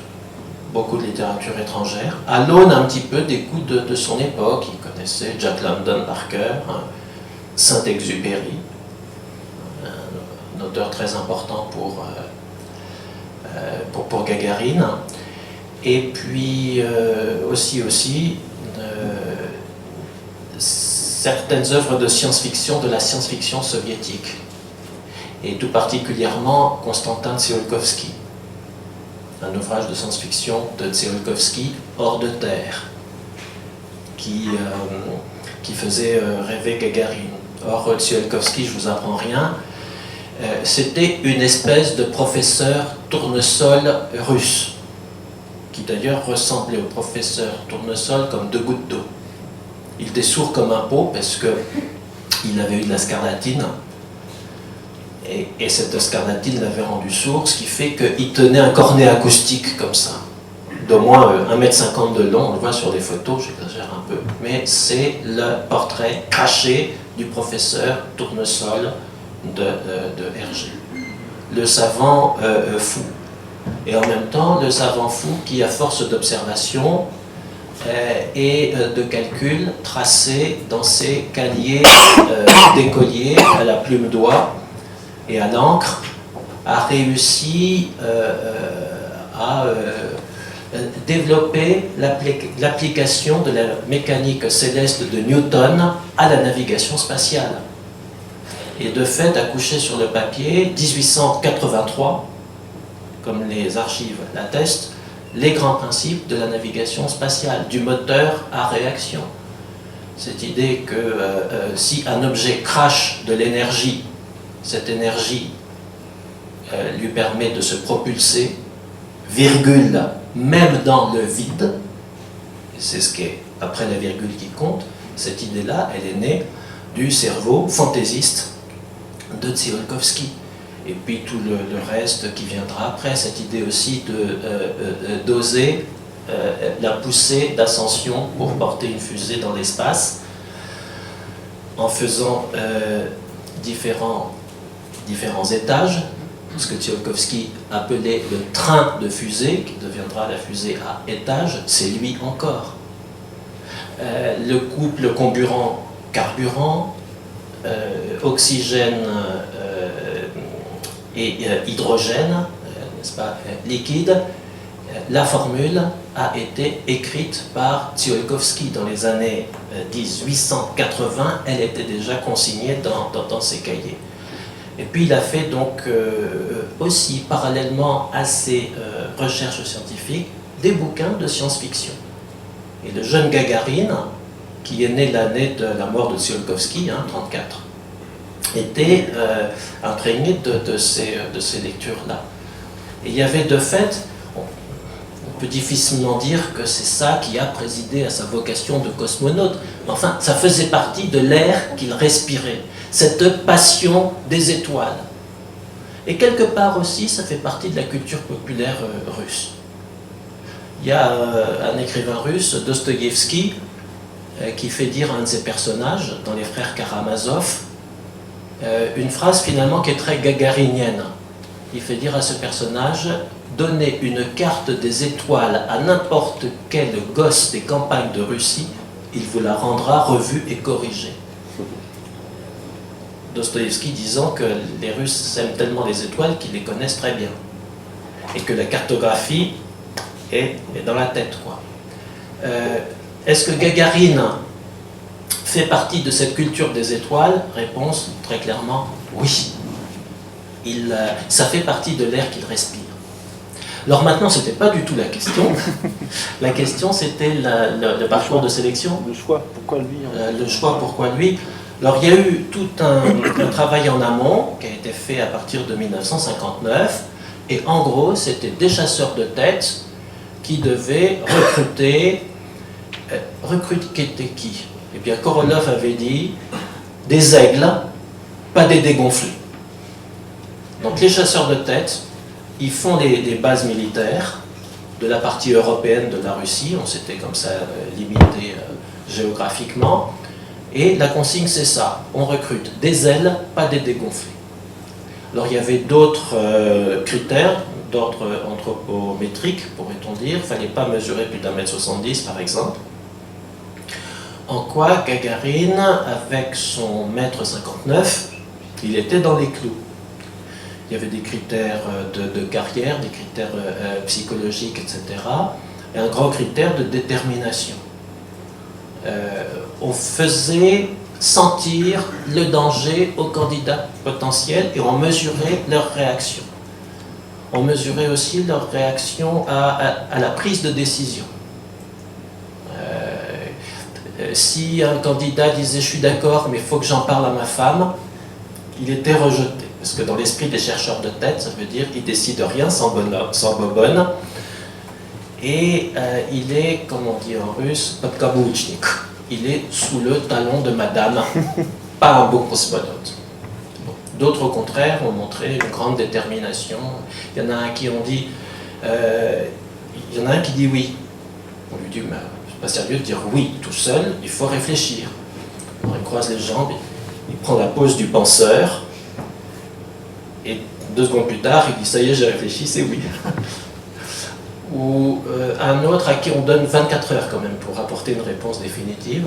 beaucoup de littérature étrangère, à l'aune un petit peu des goûts de son époque. Il connaissait Jack London par cœur, Saint-Exupéry, un auteur très important pour Gagarin, et puis aussi certaines œuvres de science-fiction, de la science-fiction soviétique, et tout particulièrement Konstantin Tsiolkovsky, un ouvrage de science-fiction de Tsiolkovsky, Hors de terre, qui faisait rêver Gagarine. Or, Tsiolkovsky, je ne vous apprends rien, c'était une espèce de professeur tournesol russe, qui d'ailleurs ressemblait au professeur tournesol comme deux gouttes d'eau. Il était sourd comme un pot parce qu'il avait eu de la scarlatine, et cette scarlatine l'avait rendu sourd, ce qui fait qu'il tenait un cornet acoustique comme ça, d'au moins 1,50 m de long, on le voit sur des photos, j'exagère un peu, mais c'est le portrait craché du professeur tournesol de Hergé, le savant fou. Et en même temps, le savant fou qui, à force d'observation et de calcul, tracé dans ses cahiers d'écolier à la plume d'oie et à l'encre, a réussi à développer l'application de la mécanique céleste de Newton à la navigation spatiale. Et de fait, a couché sur le papier, 1883, comme les archives l'attestent, les grands principes de la navigation spatiale, du moteur à réaction. Cette idée que si un objet crache de l'énergie, cette énergie lui permet de se propulser, virgule, même dans le vide, c'est ce qui est après la virgule qui compte, cette idée-là, elle est née du cerveau fantaisiste de Tsiolkovsky. Et puis tout le reste qui viendra après, cette idée aussi de doser la poussée d'ascension pour porter une fusée dans l'espace, en faisant différents étages, ce que Tsiolkovsky appelait le train de fusée, qui deviendra la fusée à étage, c'est lui encore. Le couple comburant-carburant, oxygène et hydrogène, n'est-ce pas, liquide, la formule a été écrite par Tsiolkovsky dans les années 1880, elle était déjà consignée dans ses cahiers. Et puis il a fait donc aussi, parallèlement à ses recherches scientifiques, des bouquins de science-fiction. Et le jeune Gagarine, qui est né l'année de la mort de Tsiolkovsky, 1934, était imprégné de ces lectures-là. Et il y avait de fait, on peut difficilement dire que c'est ça qui a présidé à sa vocation de cosmonaute, mais enfin, ça faisait partie de l'air qu'il respirait, cette passion des étoiles. Et quelque part aussi, ça fait partie de la culture populaire russe. Il y a un écrivain russe, Dostoïevski, qui fait dire à un de ses personnages, dans Les Frères Karamazov, une phrase finalement qui est très gagarinienne. Il fait dire à ce personnage, donnez une carte des étoiles à n'importe quel gosse des campagnes de Russie, il vous la rendra revue et corrigée. Dostoïevski disant que les Russes aiment tellement les étoiles qu'ils les connaissent très bien. Et que la cartographie est dans la tête, quoi. Est-ce que Gagarine fait partie de cette culture des étoiles? Réponse très clairement, oui. Ça fait partie de l'air qu'il respire. Alors maintenant, ce n'était pas du tout la question. La question, c'était le parcours de sélection. Le choix, pourquoi lui Le choix, pourquoi lui. Alors il y a eu tout un travail en amont qui a été fait à partir de 1959. Et en gros, c'était des chasseurs de tête qui devaient recruter qui? Eh bien, Korolev avait dit des aigles, pas des dégonflés. Donc les chasseurs de tête, ils font des bases militaires de la partie européenne de la Russie, on s'était comme ça limité géographiquement, et la consigne c'est ça, on recrute des ailes, pas des dégonflés. Alors il y avait d'autres critères, d'ordre anthropométrique, pourrait-on dire, il ne fallait pas mesurer plus d'1,70 m par exemple. En quoi Gagarine, avec son 1,59 m, il était dans les clous. Il y avait des critères de carrière, des critères psychologiques, etc. Et un grand critère de détermination. On faisait sentir le danger aux candidats potentiels et on mesurait leur réaction. On mesurait aussi leur réaction à la prise de décision. Si un candidat disait « je suis d'accord, mais il faut que j'en parle à ma femme », il était rejeté. Parce que dans l'esprit des chercheurs de tête, ça veut dire qu'il ne décide rien sans bobonne. Et il est, comme on dit en russe, podkabouchnik. Il est sous le talon de madame, pas un beau cosmonaute. D'autres, au contraire, ont montré une grande détermination. Il y en a un qui ont dit, il y en a un qui dit oui. On lui dit, mais c'est pas sérieux de dire oui tout seul, il faut réfléchir. Alors, il croise les jambes, il prend la pose du penseur, et 2 secondes plus tard, il dit, ça y est, j'ai réfléchi, c'est oui. Ou un autre à qui on donne 24 heures quand même pour apporter une réponse définitive.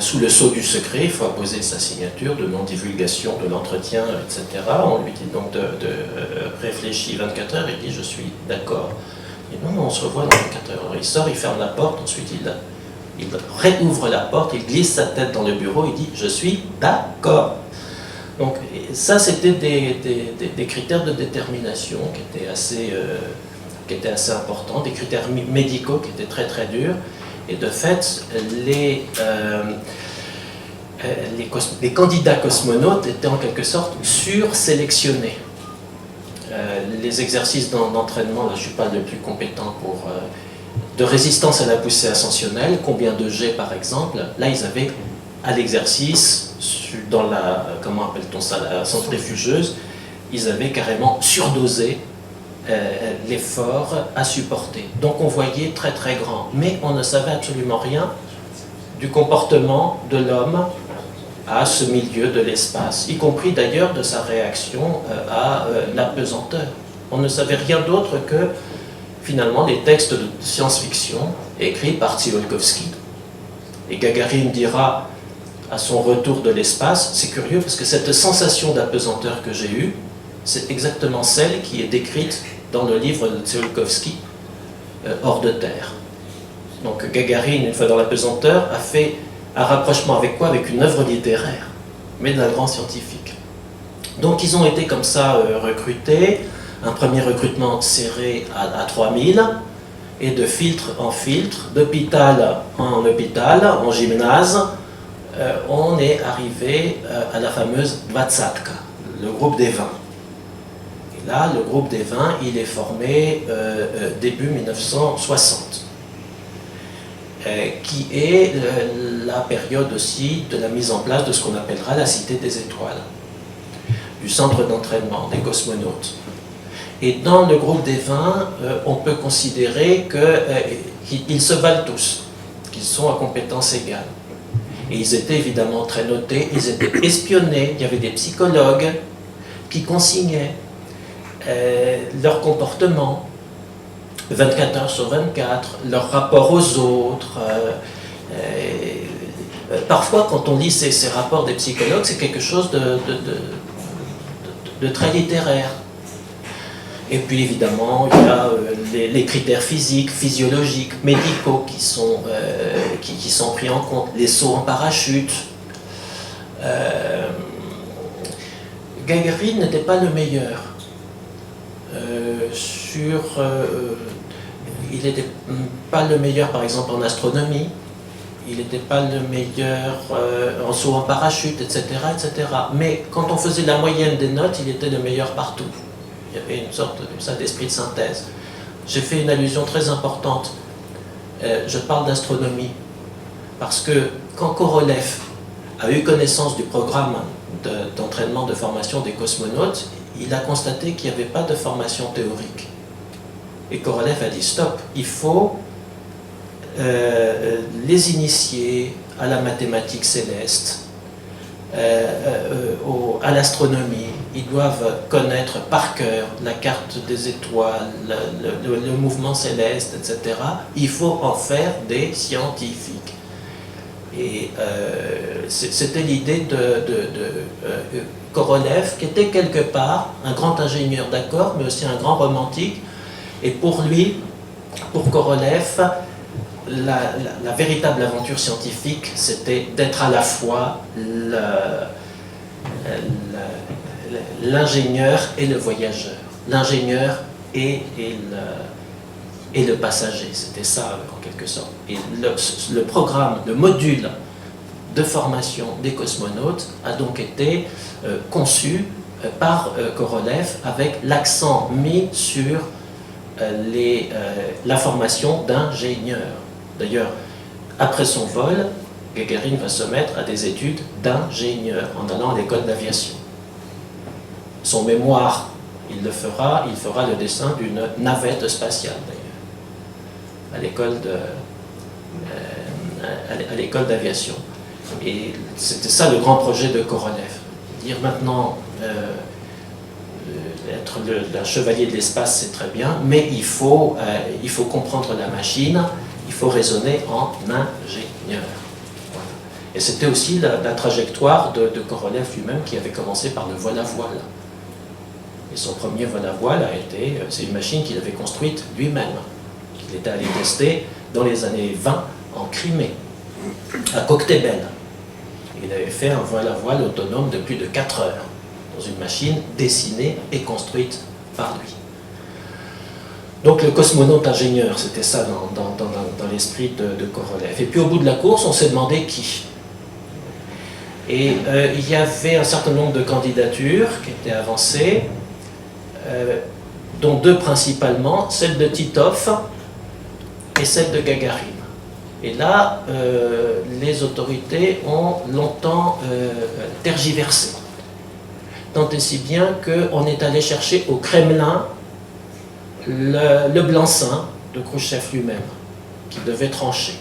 Sous le sceau du secret, il faut apposer sa signature de non-divulgation de l'entretien, etc. On lui dit donc de réfléchir 24 heures, il dit je suis d'accord. Et non, on se revoit dans 24 heures. Alors, il sort, il ferme la porte, ensuite il réouvre la porte, il glisse sa tête dans le bureau, il dit je suis d'accord. Donc ça c'était des critères de détermination qui étaient assez importants, des critères médicaux qui étaient très très durs. Et de fait, les candidats cosmonautes étaient en quelque sorte sursélectionnés. Les exercices d'entraînement, là je ne suis pas le plus compétent de résistance à la poussée ascensionnelle, combien de G par exemple, là ils avaient à l'exercice, dans la, comment appelle-t-on ça, la centrifugeuse, ils avaient carrément surdosé l'effort à supporter. Donc on voyait très très grand, mais on ne savait absolument rien du comportement de l'homme à ce milieu de l'espace, y compris d'ailleurs de sa réaction à l'apesanteur. On ne savait rien d'autre que finalement les textes de science-fiction écrits par Tsiolkovsky. Et Gagarine dira à son retour de l'espace, c'est curieux parce que cette sensation d'apesanteur que j'ai eue, c'est exactement celle qui est décrite dans le livre de Tsiolkovsky, Hors de terre. Donc Gagarine, une fois dans l'apesanteur, a fait un rapprochement avec quoi? Avec une œuvre littéraire, mais d'un grand scientifique. Donc ils ont été comme ça recrutés, un premier recrutement serré à 3000, et de filtre en filtre, d'hôpital en hôpital, en gymnase, on est arrivé à la fameuse Dvatsatka, le groupe des 20. Et là, le groupe des 20, il est formé début 1960, qui est la période aussi de la mise en place de ce qu'on appellera la Cité des Étoiles, du centre d'entraînement des cosmonautes. Et dans le groupe des 20, on peut considérer qu'ils se valent tous, qu'ils sont à compétences égales. Et ils étaient évidemment très notés, ils étaient espionnés, il y avait des psychologues qui consignaient leur comportement, 24 heures sur 24, leur rapport aux autres. Parfois, quand on lit ces rapports des psychologues, c'est quelque chose de très littéraire. Et puis évidemment, il y a les critères physiques, physiologiques, médicaux qui sont pris en compte, les sauts en parachute. Gagarine n'était pas le meilleur. Il n'était pas le meilleur par exemple en astronomie, il n'était pas le meilleur en saut en parachute, etc., etc. Mais quand on faisait la moyenne des notes, il était le meilleur partout. Il y avait une sorte d'esprit de synthèse. J'ai fait une allusion très importante. Je parle d'astronomie parce que quand Korolev a eu connaissance du programme d'entraînement de formation des cosmonautes, il a constaté qu'il n'y avait pas de formation théorique. Et Korolev a dit stop, il faut les initier à la mathématique céleste, à l'astronomie. Ils doivent connaître par cœur la carte des étoiles, le mouvement céleste, etc. Il faut en faire des scientifiques. Et c'était l'idée de Korolev, qui était quelque part un grand ingénieur, d'accord, mais aussi un grand romantique. Et pour lui, pour Korolev, la véritable aventure scientifique, c'était d'être à la fois l'ingénieur et le voyageur, l'ingénieur et le passager. C'était ça en quelque sorte. Et le programme, le module de formation des cosmonautes a donc été conçu par Korolev avec l'accent mis sur la formation d'ingénieurs. D'ailleurs, après son vol, Gagarin va se mettre à des études d'ingénieur en allant à l'école d'aviation. Son mémoire, il fera le dessin d'une navette spatiale d'ailleurs, à l'école d'aviation. Et c'était ça le grand projet de Korolev. Dire maintenant, être un chevalier de l'espace, c'est très bien, mais il faut comprendre la machine, il faut raisonner en ingénieur. Voilà. Et c'était aussi la trajectoire de Korolev lui-même qui avait commencé par le vol à voile. Et son premier vol à voile c'est une machine qu'il avait construite lui-même, qu'il était allé tester dans les années 20 en Crimée, à Koktebel. Il avait fait un vol à voile autonome de plus de 4 heures, dans une machine dessinée et construite par lui. Donc le cosmonaute ingénieur, c'était ça dans l'esprit de Korolev. Et puis au bout de la course, on s'est demandé qui. Et il y avait un certain nombre de candidatures qui étaient avancées, dont 2 principalement, celle de Titov et celle de Gagarin. Et là, les autorités ont longtemps tergiversé. Tant et si bien qu'on est allé chercher au Kremlin le blanc-seing de Khrouchtchev lui-même, qui devait trancher.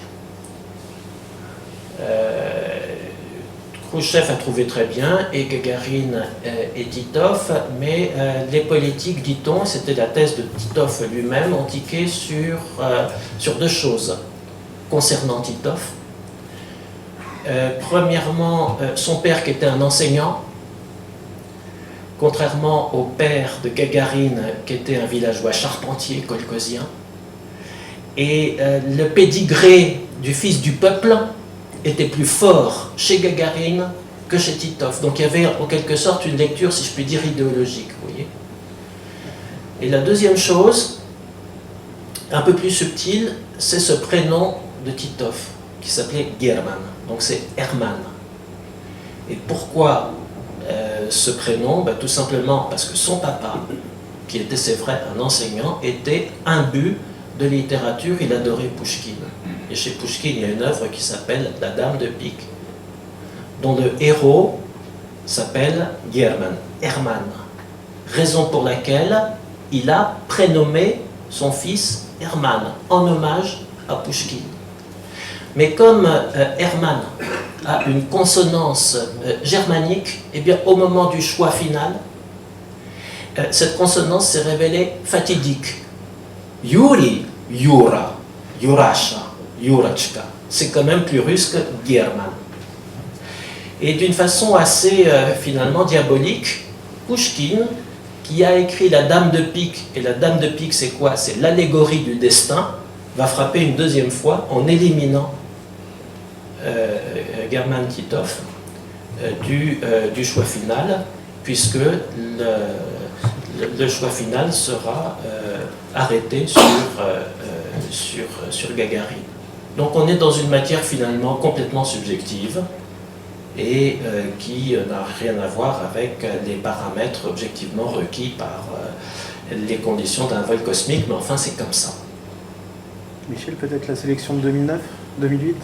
Khrouchtchev a trouvé très bien, et Gagarin et Titov, mais les politiques, dit-on, c'était la thèse de Titov lui-même, ont tiqué sur 2 choses concernant Titov. Premièrement, son père qui était un enseignant, contrairement au père de Gagarin qui était un villageois charpentier kolkhozien, et le pédigré du fils du peuple était plus fort chez Gagarin que chez Titov. Donc il y avait en quelque sorte une lecture, si je puis dire, idéologique, vous voyez. Et la deuxième chose, un peu plus subtile, c'est ce prénom de Titov, qui s'appelait German. Donc c'est Hermann. Et pourquoi ce prénom? Tout simplement parce que son papa, qui était, c'est vrai, un enseignant, était imbu de littérature, il adorait Pouchkine. Et chez Pouchkine, il y a une œuvre qui s'appelle La Dame de Pique, dont le héros s'appelle German, Hermann. Raison pour laquelle il a prénommé son fils Hermann, en hommage à Pouchkine. Mais comme Hermann a une consonance germanique, eh bien, au moment du choix final, cette consonance s'est révélée fatidique. Yuri, Yura, Yurasha, Yurachka. C'est quand même plus russe que German. Et d'une façon assez, finalement, diabolique, Pouchkine, qui a écrit La Dame de Pique, et la Dame de Pique, c'est quoi? C'est l'allégorie du destin, va frapper une deuxième fois en éliminant German Titov du choix final, puisque le choix final sera arrêté sur Gagarin. Donc on est dans une matière finalement complètement subjective et qui n'a rien à voir avec les paramètres objectivement requis par les conditions d'un vol cosmique, mais enfin c'est comme ça. Michel, peut-être la sélection de 2009, 2008 ?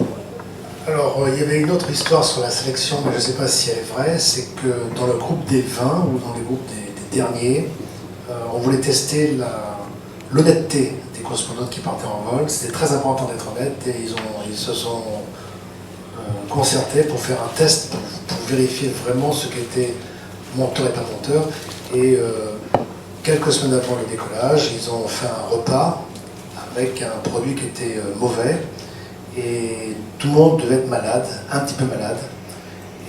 Alors, il y avait une autre histoire sur la sélection, mais je ne sais pas si elle est vraie, c'est que dans le groupe des 20, ou dans les groupes des derniers, on voulait tester l'honnêteté des cosmonautes qui partaient en vol. C'était très important d'être honnête, et ils se sont concertés pour faire un test, pour vérifier vraiment ce qu'était monteur et pas monteur. Et quelques semaines avant le décollage, ils ont fait un repas avec un produit qui était mauvais, et tout le monde devait être malade, un petit peu malade.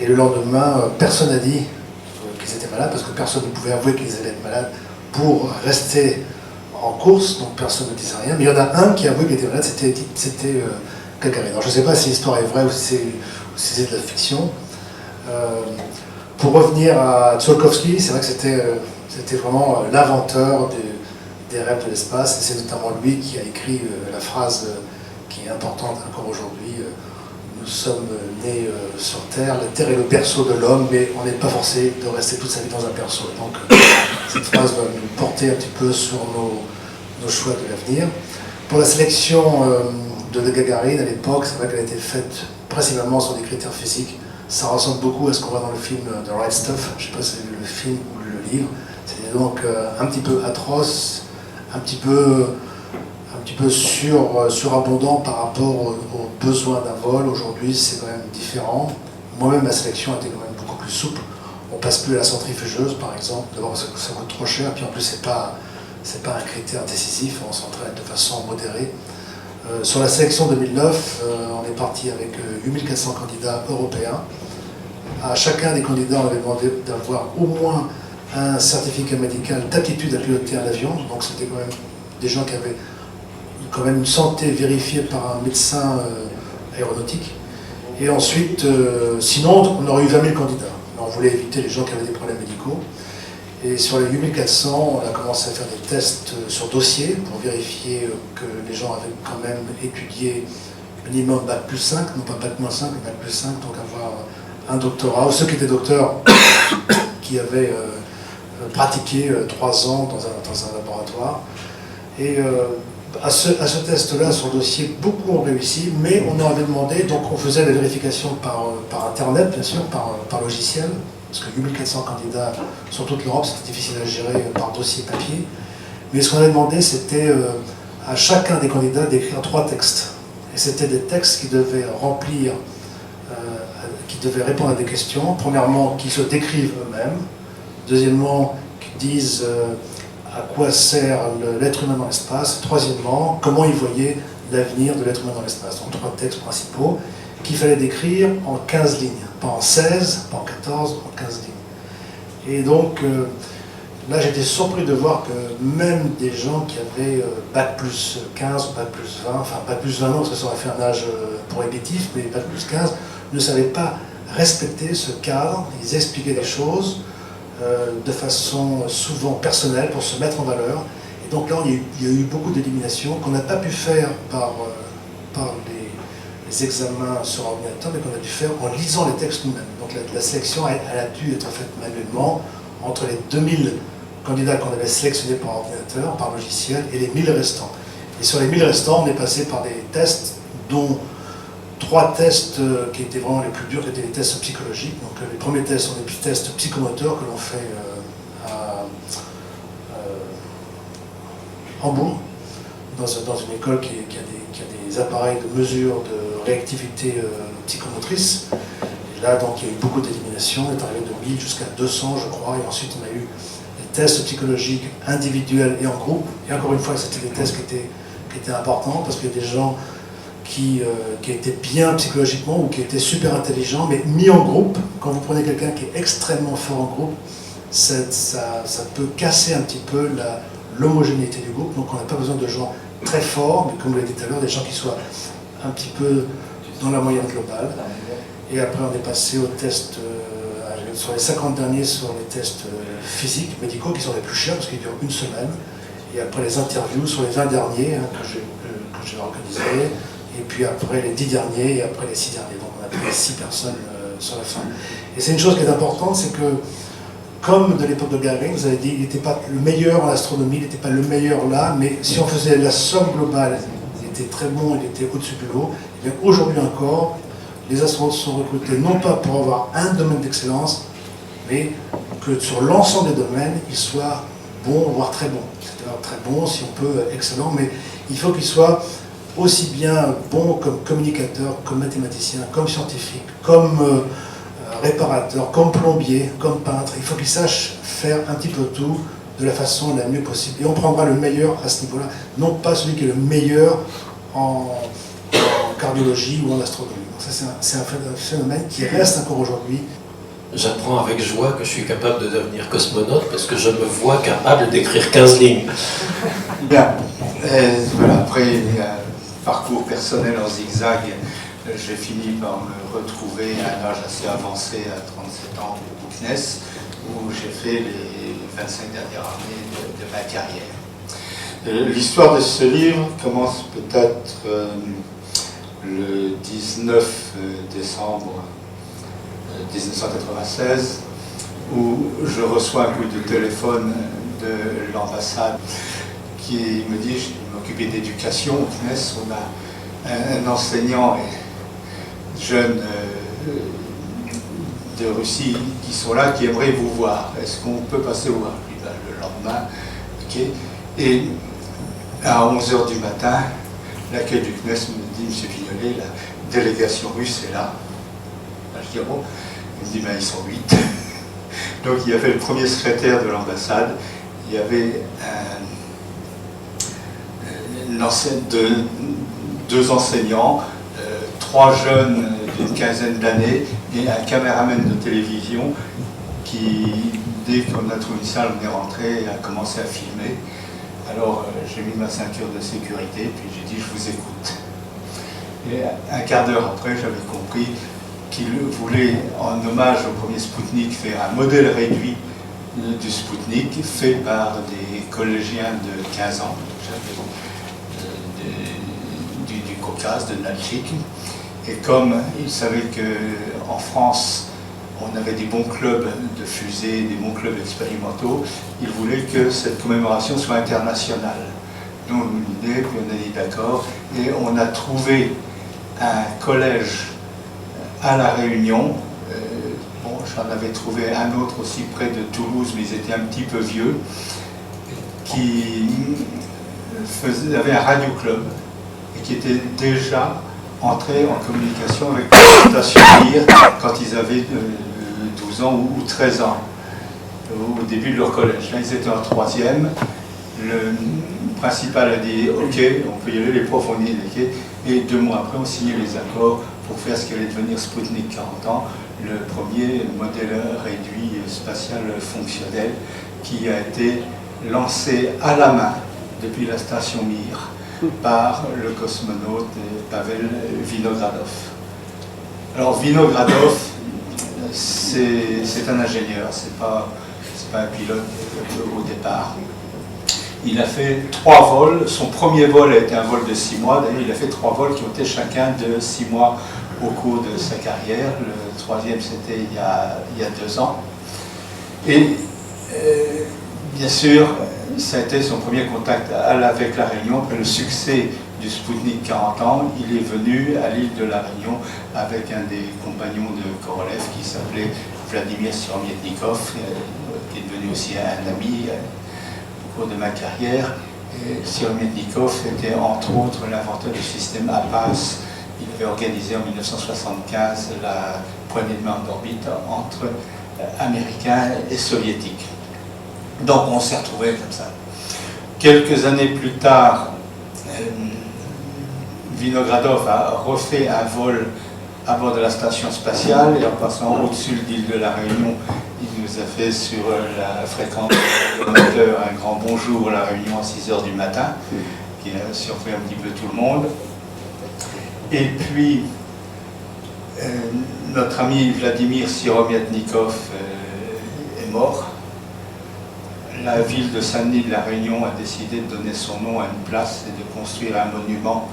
Et le lendemain, personne n'a dit qu'ils étaient malades, parce que personne ne pouvait avouer qu'ils allaient être malades pour rester en course, donc personne ne disait rien. Mais il y en a un qui a avoué qu'il était malade, c'était Gagarin. Alors je ne sais pas si l'histoire est vraie ou si c'est de la fiction. Pour revenir à Tsiolkovsky, c'est vrai que c'était vraiment l'inventeur des rêves de l'espace, et c'est notamment lui qui a écrit la phrase qui est importante encore aujourd'hui. Nous sommes nés sur Terre, la Terre est le berceau de l'homme, mais on n'est pas forcé de rester toute sa vie dans un berceau. Donc cette phrase va nous porter un petit peu sur nos choix de l'avenir. Pour la sélection de Gagarine à l'époque, c'est vrai qu'elle a été faite principalement sur des critères physiques. Ça ressemble beaucoup à ce qu'on voit dans le film The Right Stuff. Je ne sais pas si c'est le film ou le livre. C'est donc un petit peu atroce, un petit peu surabondant par rapport aux besoins d'un vol. Aujourd'hui, c'est quand même différent. Moi-même, ma sélection était quand même beaucoup plus souple. On passe plus à la centrifugeuse, par exemple. D'abord, ça coûte trop cher. Puis en plus, c'est pas un critère décisif. On s'entraîne de façon modérée. Sur la sélection 2009, on est parti avec 8400 candidats européens. À chacun des candidats, on avait demandé d'avoir au moins un certificat médical d'aptitude à piloter un avion. Donc c'était quand même des gens qui avaient quand même une santé vérifiée par un médecin aéronautique. Et ensuite, sinon, on aurait eu 20 000 candidats. On voulait éviter les gens qui avaient des problèmes médicaux. Et sur les 8400, on a commencé à faire des tests sur dossier pour vérifier que les gens avaient quand même étudié minimum Bac plus 5, non pas Bac moins 5, mais Bac plus 5, donc avoir un doctorat, ou ceux qui étaient docteurs qui avaient pratiqué 3 ans dans un laboratoire. Et à ce test-là, sur le dossier, beaucoup ont réussi, mais on en avait demandé, donc on faisait la vérification par Internet, bien sûr, par logiciel, parce que 8400 candidats sur toute l'Europe, c'était difficile à gérer par dossier papier. Mais ce qu'on avait demandé, c'était à chacun des candidats d'écrire 3 textes. Et c'était des textes qui devaient remplir, qui devaient répondre à des questions. Premièrement, qu'ils se décrivent eux-mêmes. Deuxièmement, qu'ils disent à quoi sert l'être humain dans l'espace. Troisièmement, comment ils voyaient l'avenir de l'être humain dans l'espace. Donc 3 textes principaux qu'il fallait décrire en 15 lignes. Pas en 16, pas en 14, en 15 lignes. Et donc, là, j'étais surpris de voir que même des gens qui avaient Bac plus 15 ou Bac plus 20, enfin Bac plus 20 non, parce que ça aurait fait un âge prohibitif, mais Bac plus 15, ne savaient pas respecter ce cadre. Ils expliquaient des choses de façon souvent personnelle pour se mettre en valeur. Et donc là, il y a eu beaucoup d'éliminations qu'on n'a pas pu faire par les examens sur ordinateur, mais qu'on a dû faire en lisant les textes nous-mêmes. Donc la sélection, elle a dû être faite manuellement entre les 2000 candidats qu'on avait sélectionnés par ordinateur, par logiciel, et les 1000 restants. Et sur les 1000 restants, on est passé par des tests, dont 3 tests qui étaient vraiment les plus durs, qui étaient les tests psychologiques. Donc les premiers tests sont des tests psychomoteurs que l'on fait à Hambourg, dans une école qui a des appareils de mesure de réactivité psychomotrice. Et là, donc, il y a eu beaucoup d'éliminations, on est arrivé de 1000 jusqu'à 200, je crois, et ensuite on a eu des tests psychologiques individuels et en groupe. Et encore une fois, c'était des tests qui étaient importants, parce qu'il y a des gens qui étaient bien psychologiquement ou qui étaient super intelligents, mais mis en groupe. Quand vous prenez quelqu'un qui est extrêmement fort en groupe, ça peut casser un petit peu l'homogénéité du groupe. Donc on n'a pas besoin de gens très forts, mais comme vous l'avez dit tout à l'heure, des gens qui soient un petit peu dans la moyenne globale. Et après on est passé aux tests, sur les 50 derniers, sur les tests physiques, médicaux, qui sont les plus chers parce qu'ils durent 1 semaine. Et après les interviews sur les 20 derniers que j'ai organisés. Et puis après les 10 derniers et après les 6 derniers. Donc on a pris 6 personnes sur la fin. Et c'est une chose qui est importante, c'est que comme de l'époque de Gagarin, vous avez dit, il n'était pas le meilleur en astronomie, il n'était pas le meilleur là, mais si on faisait la somme globale, il était très bon, il était au-dessus du lot. Et bien aujourd'hui encore, les astronautes sont recrutés non pas pour avoir un domaine d'excellence, mais que sur l'ensemble des domaines, ils soient bons, voire très bons. C'est-à-dire très bons, si on peut, excellents, mais il faut qu'ils soient aussi bien bons comme communicateurs, comme mathématiciens, comme scientifiques, comme réparateur, comme plombier, comme peintre. Il faut qu'ils sachent faire un petit peu tout de la façon la mieux possible. Et on prendra le meilleur à ce niveau-là, non pas celui qui est le meilleur en cardiologie ou en astronomie. Donc ça, c'est un phénomène qui reste encore aujourd'hui. J'apprends avec joie que je suis capable de devenir cosmonaute parce que je me vois capable d'écrire 15 lignes. Bien, voilà, après un parcours personnel en zigzag, j'ai fini par me retrouver à un âge assez avancé, à 37 ans, au CNES, où j'ai fait les 25 dernières années de ma carrière. L'histoire de ce livre commence peut-être le 19 décembre 1996, où je reçois un coup de téléphone de l'ambassade qui me dit, je m'occupe d'éducation au CNES, on a un enseignant jeune de Russie qui sont là, qui aimerait vous voir. Est-ce qu'on peut passer au voir? Le lendemain, ok. Et à 11h du matin, l'accueil du CNES me dit, M. Vignolet, la délégation russe est là. Je dis, bon, il me dit, ben, ils sont 8. Donc il y avait le premier secrétaire de l'ambassade, il y avait deux enseignants, 3 jeunes d'une quinzaine d'années et un caméraman de télévision qui, dès qu'on a trouvé une salle, on est rentré et a commencé à filmer. Alors j'ai mis ma ceinture de sécurité, puis j'ai dit, je vous écoute. Et un quart d'heure après, j'avais compris qu'il voulait, en hommage au premier Spoutnik, faire un modèle réduit du Spoutnik, fait par des collégiens de 15 ans, du Caucase, de Nalchik. Et comme il savait qu'en France, on avait des bons clubs de fusées, des bons clubs expérimentaux, il voulait que cette commémoration soit internationale. Nous, on nous l'idée, puis on a dit d'accord, et on a trouvé un collège à La Réunion. Bon, j'en avais trouvé un autre aussi près de Toulouse, mais ils étaient un petit peu vieux, qui avait un radio-club et qui était déjà entré en communication avec la station MIR quand ils avaient 12 ans ou 13 ans, au début de leur collège. Là, ils étaient en 3e. Le principal a dit « Ok, on peut y aller, les profs ont dit « Ok ». Et 2 mois après, on signait les accords pour faire ce qui allait devenir Spoutnik 40 ans, le premier modèle réduit spatial fonctionnel qui a été lancé à la main depuis la station Mir par le cosmonaute Pavel Vinogradov. Alors Vinogradov, c'est un ingénieur, c'est pas un pilote au départ. Il a fait 3 vols. Son premier vol a été un vol de 6 mois. D'ailleurs, il a fait 3 vols qui ont été chacun de 6 mois au cours de sa carrière. Le 3e, c'était il y a 2 ans. Et bien sûr, ça a été son premier contact avec La Réunion. Après le succès du Spoutnik 40 ans, il est venu à l'île de La Réunion avec un des compagnons de Korolev qui s'appelait Vladimir Siromietnikov, qui est devenu aussi un ami au cours de ma carrière. Siromietnikov était entre autres l'inventeur du système APAS. Il avait organisé en 1975 la poignée de main d'orbite entre Américains et Soviétiques. Donc on s'est retrouvés comme ça. Quelques années plus tard, Vinogradov a refait un vol à bord de la station spatiale et en passant au-dessus de l'île de La Réunion, il nous a fait sur la fréquence de moteur un grand bonjour à La Réunion à 6h du matin, qui a surpris un petit peu tout le monde. Et puis, notre ami Vladimir Siromietnikov est mort. La ville de Saint-Denis de La Réunion a décidé de donner son nom à une place et de construire un monument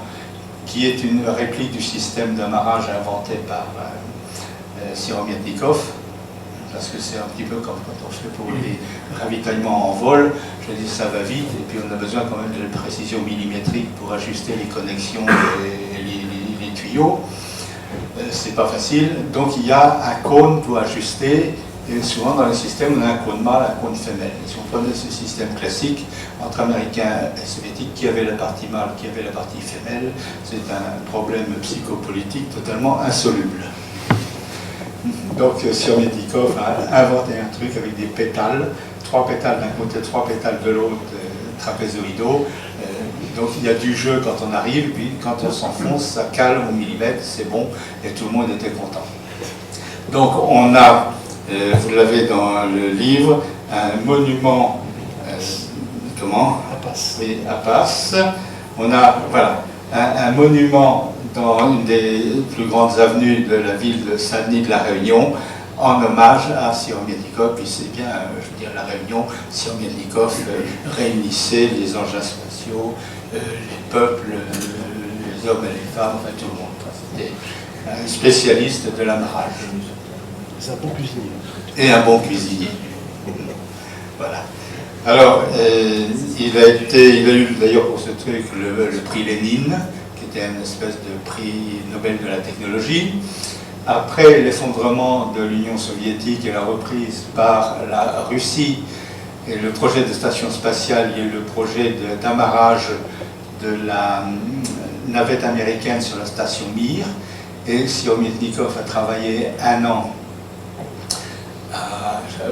qui est une réplique du système d'amarrage inventé par Siromietnikov, parce que c'est un petit peu comme quand on fait pour les ravitaillements en vol. Je dis ça va vite, et puis on a besoin quand même de précision millimétrique pour ajuster les connexions et les tuyaux. C'est pas facile, donc il y a un cône pour ajuster. Et souvent dans le système, on a un cône mâle, un cône femelle. Et si on prenait ce système classique entre Américains et Soviétiques, qui avait la partie mâle, qui avait la partie femelle, c'est un problème psychopolitique totalement insoluble. Donc Siromietnikov a inventé un truc avec des pétales, 3 pétales d'un côté, 3 pétales de l'autre, trapézoïdaux. Donc il y a du jeu quand on arrive, puis quand on s'enfonce, ça cale au millimètre, c'est bon, et tout le monde était content. Donc on a, vous l'avez dans le livre, un monument comment? Apas. Oui, Apas. On a voilà, un monument dans une des plus grandes avenues de la ville de Saint-Denis de la Réunion, en hommage à Siromietnikov. Puis c'est bien, je veux dire, la Réunion, Siromietnikov réunissait les engins spatiaux, les peuples, les hommes et les femmes, enfin tout le monde. C'était un spécialiste de l'amarrage. C'est un bon cuisinier. Et un bon cuisinier. Voilà. Alors, il a eu d'ailleurs pour ce truc le prix Lénine, qui était une espèce de prix Nobel de la technologie. Après l'effondrement de l'Union soviétique et la reprise par la Russie, et le projet de station spatiale, il y a eu le projet d'amarrage de la navette américaine sur la station Mir, et Siromietnikov a travaillé 1 an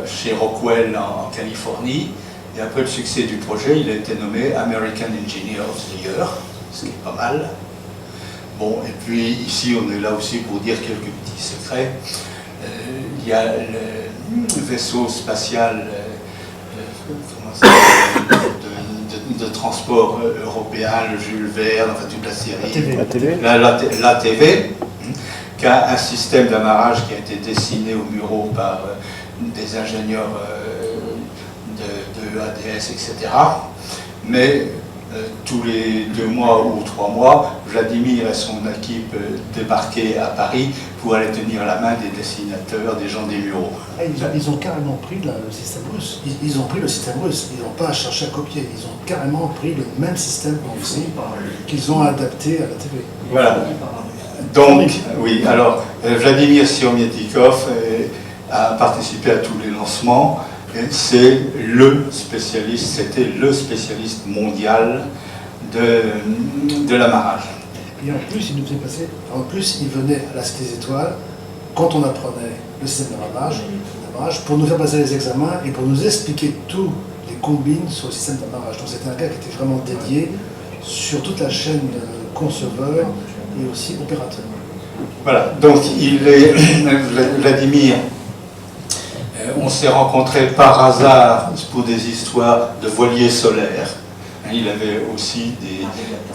chez Rockwell en Californie, et après le succès du projet, il a été nommé American Engineer of the Year, ce qui est pas mal. Bon, et puis ici, on est là aussi pour dire quelques petits secrets. Il y a le vaisseau spatial de transport européen, le Jules Verne, enfin toute la série. L'ATV, qui a un système d'amarrage qui a été dessiné au Muro par des ingénieurs de ADS, etc. Mais tous les 2 mois ou 3 mois, Vladimir et son équipe débarquaient à Paris pour aller tenir la main des dessinateurs, des gens des Mureaux. Ah, ils ont carrément pris le système russe. Ils ont pris le système russe. Ils n'ont pas cherché à copier. Ils ont carrément pris le même système qu'ils ont adapté à la TV. Voilà. Donc, oui, alors, Vladimir Siromietnikov a participé à tous les lancements. C'est le spécialiste, c'était le spécialiste mondial de l'amarrage. Et en plus, il nous faisait passer, en plus, il venait à la Cité des Étoiles quand on apprenait le système d'amarrage pour nous faire passer les examens et pour nous expliquer tous les combines sur le système d'amarrage. Donc c'était un gars qui était vraiment dédié sur toute la chaîne de conceveurs et aussi opérateurs. Voilà, donc il est Vladimir. On s'est rencontrés par hasard pour des histoires de voiliers solaires. Il avait aussi des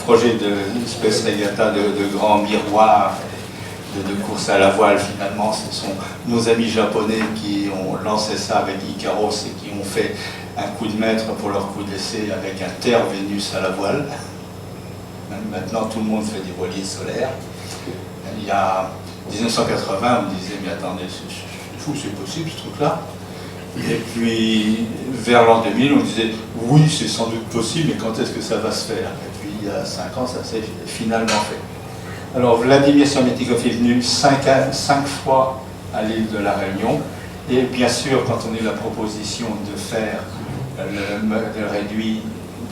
projets de Space Regatta, de grands miroirs, de course à la voile. Finalement, ce sont nos amis japonais qui ont lancé ça avec Icaros et qui ont fait un coup de maître pour leur coup d'essai avec un Terre Vénus à la voile. Maintenant, tout le monde fait des voiliers solaires. Il y a 1980, on disait, mais attendez, c'est possible ce truc-là. Et puis vers l'an 2000, on disait oui, c'est sans doute possible, mais quand est-ce que ça va se faire? Et puis il y a 5 ans, ça s'est finalement fait. Alors Vladimir Siromietnikov est venu 5 fois à l'île de la Réunion, et bien sûr, quand on a eu la proposition de faire le réduit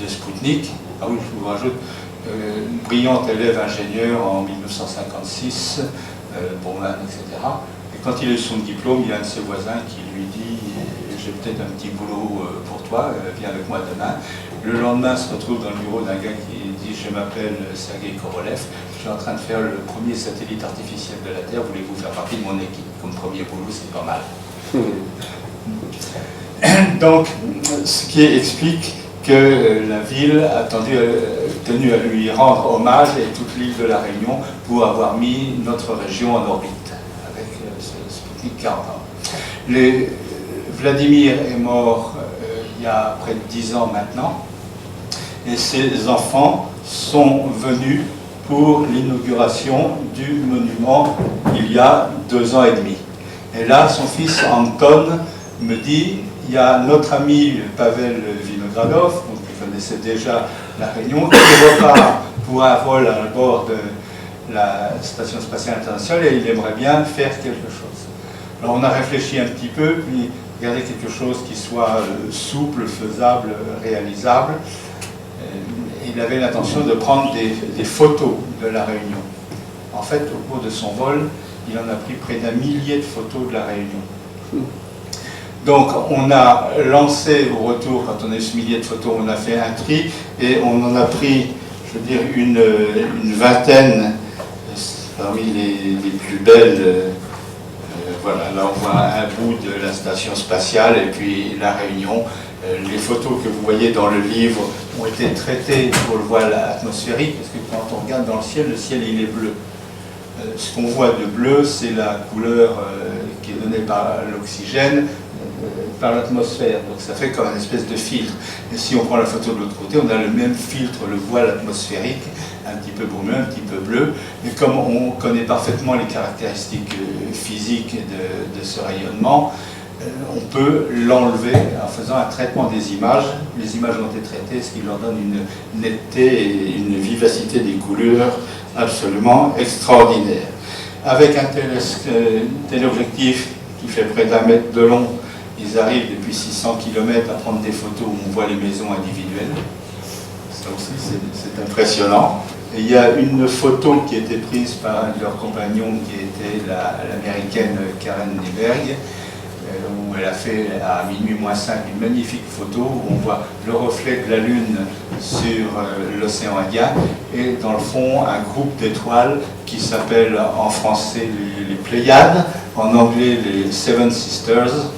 de Spoutnik, ah oui, je vous rajoute, une brillante élève ingénieur en 1956, Bourman, etc. Quand il a eu son diplôme, il y a un de ses voisins qui lui dit « J'ai peut-être un petit boulot pour toi, viens avec moi demain ». Le lendemain, il se retrouve dans le bureau d'un gars qui dit « Je m'appelle Sergei Korolev, je suis en train de faire le premier satellite artificiel de la Terre, voulez-vous faire partie de mon équipe ?» Comme premier boulot, c'est pas mal. Donc, ce qui explique que la ville a tenu à lui rendre hommage, et toute l'île de la Réunion, pour avoir mis notre région en orbite. Sputnik 40 ans. Vladimir est mort il y a près de 10 ans maintenant, et ses enfants sont venus pour l'inauguration du monument il y a 2 ans et demi. Et là, son fils Anton me dit, il y a notre ami Pavel Vinogradov, qui connaissait déjà la Réunion, qui repart pour un vol à bord de la Station Spatiale Internationale et il aimerait bien faire quelque chose. Alors on a réfléchi un petit peu, puis regardé quelque chose qui soit souple, faisable, réalisable. Il avait l'intention de prendre des photos de la Réunion. En fait, au cours de son vol, il en a pris près d'1 millier de photos de la Réunion. Donc on a lancé au retour, quand on a eu ce millier de photos, on a fait un tri et on en a pris, je veux dire, une vingtaine parmi les plus belles. Voilà, là on voit un bout de la station spatiale et puis la Réunion. Les photos que vous voyez dans le livre ont été traitées pour le voile atmosphérique, parce que quand on regarde dans le ciel il est bleu. Ce qu'on voit de bleu, c'est la couleur qui est donnée par l'oxygène, par l'atmosphère. Donc ça fait comme une espèce de filtre. Et si on prend la photo de l'autre côté, on a le même filtre, le voile atmosphérique, un petit peu brumeux, un petit peu bleu. Et comme on connaît parfaitement les caractéristiques physiques de ce rayonnement, on peut l'enlever en faisant un traitement des images. Les images ont été traitées, ce qui leur donne une netteté et une vivacité des couleurs absolument extraordinaire. Avec un téléobjectif qui fait près d'1 mètre de long, ils arrivent depuis 600 km à prendre des photos où on voit les maisons individuelles. Ça aussi, c'est impressionnant. Et il y a une photo qui a été prise par un de leurs compagnons, qui était l'américaine Karen Nieberg, où elle a fait à minuit moins 5 une magnifique photo où on voit le reflet de la Lune sur l'océan Indien et dans le fond un groupe d'étoiles qui s'appelle en français les Pléiades, en anglais les Seven Sisters,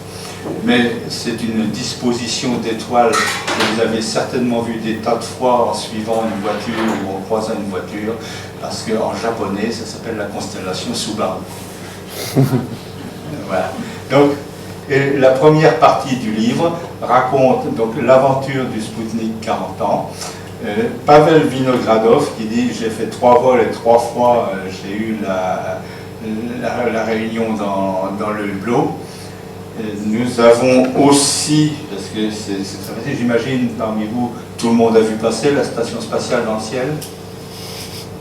mais c'est une disposition d'étoiles que vous avez certainement vu des tas de fois en suivant une voiture ou en croisant une voiture, parce qu'en japonais ça s'appelle la constellation Subaru. Voilà. Donc, et la première partie du livre raconte donc l'aventure du Spoutnik 40 ans. Pavel Vinogradov qui dit « J'ai fait 3 vols et 3 fois j'ai eu la réunion dans le hublot ». Nous avons aussi, parce que c'est très facile, j'imagine parmi vous, tout le monde a vu passer la station spatiale dans le ciel.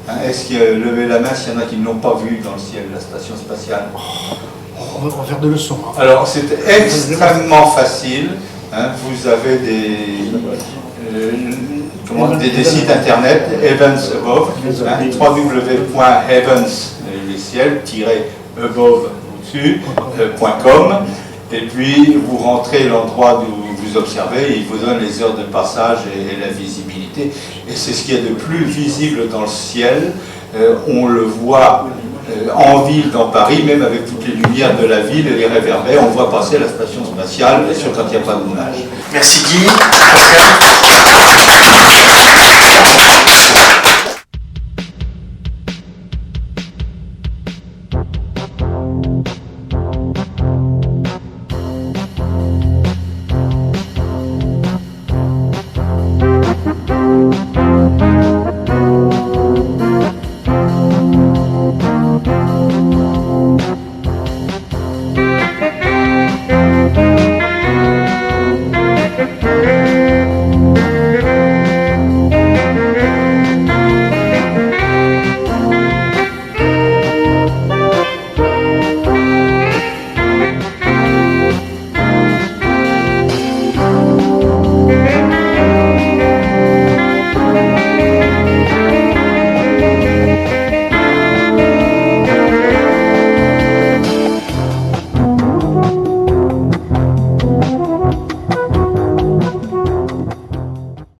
Hein, est-ce qu'il y a levé la main s'il y en a qui ne l'ont pas vu dans le ciel, la station spatiale? On va faire des leçons. Hein. Alors, c'est extrêmement facile. Hein, vous avez des sites internet, Heavens Above, hein, www.heavens, les ciels, -above au-dessus.com, et puis vous rentrez l'endroit où vous observez, et il vous donne les heures de passage et la visibilité. Et c'est ce qu'il y a de plus visible dans le ciel. On le voit en ville dans Paris, même avec toutes les lumières de la ville et les réverbères, on voit passer la station spatiale, bien sûr quand il n'y a pas de nuages. Merci Guy. Pascal.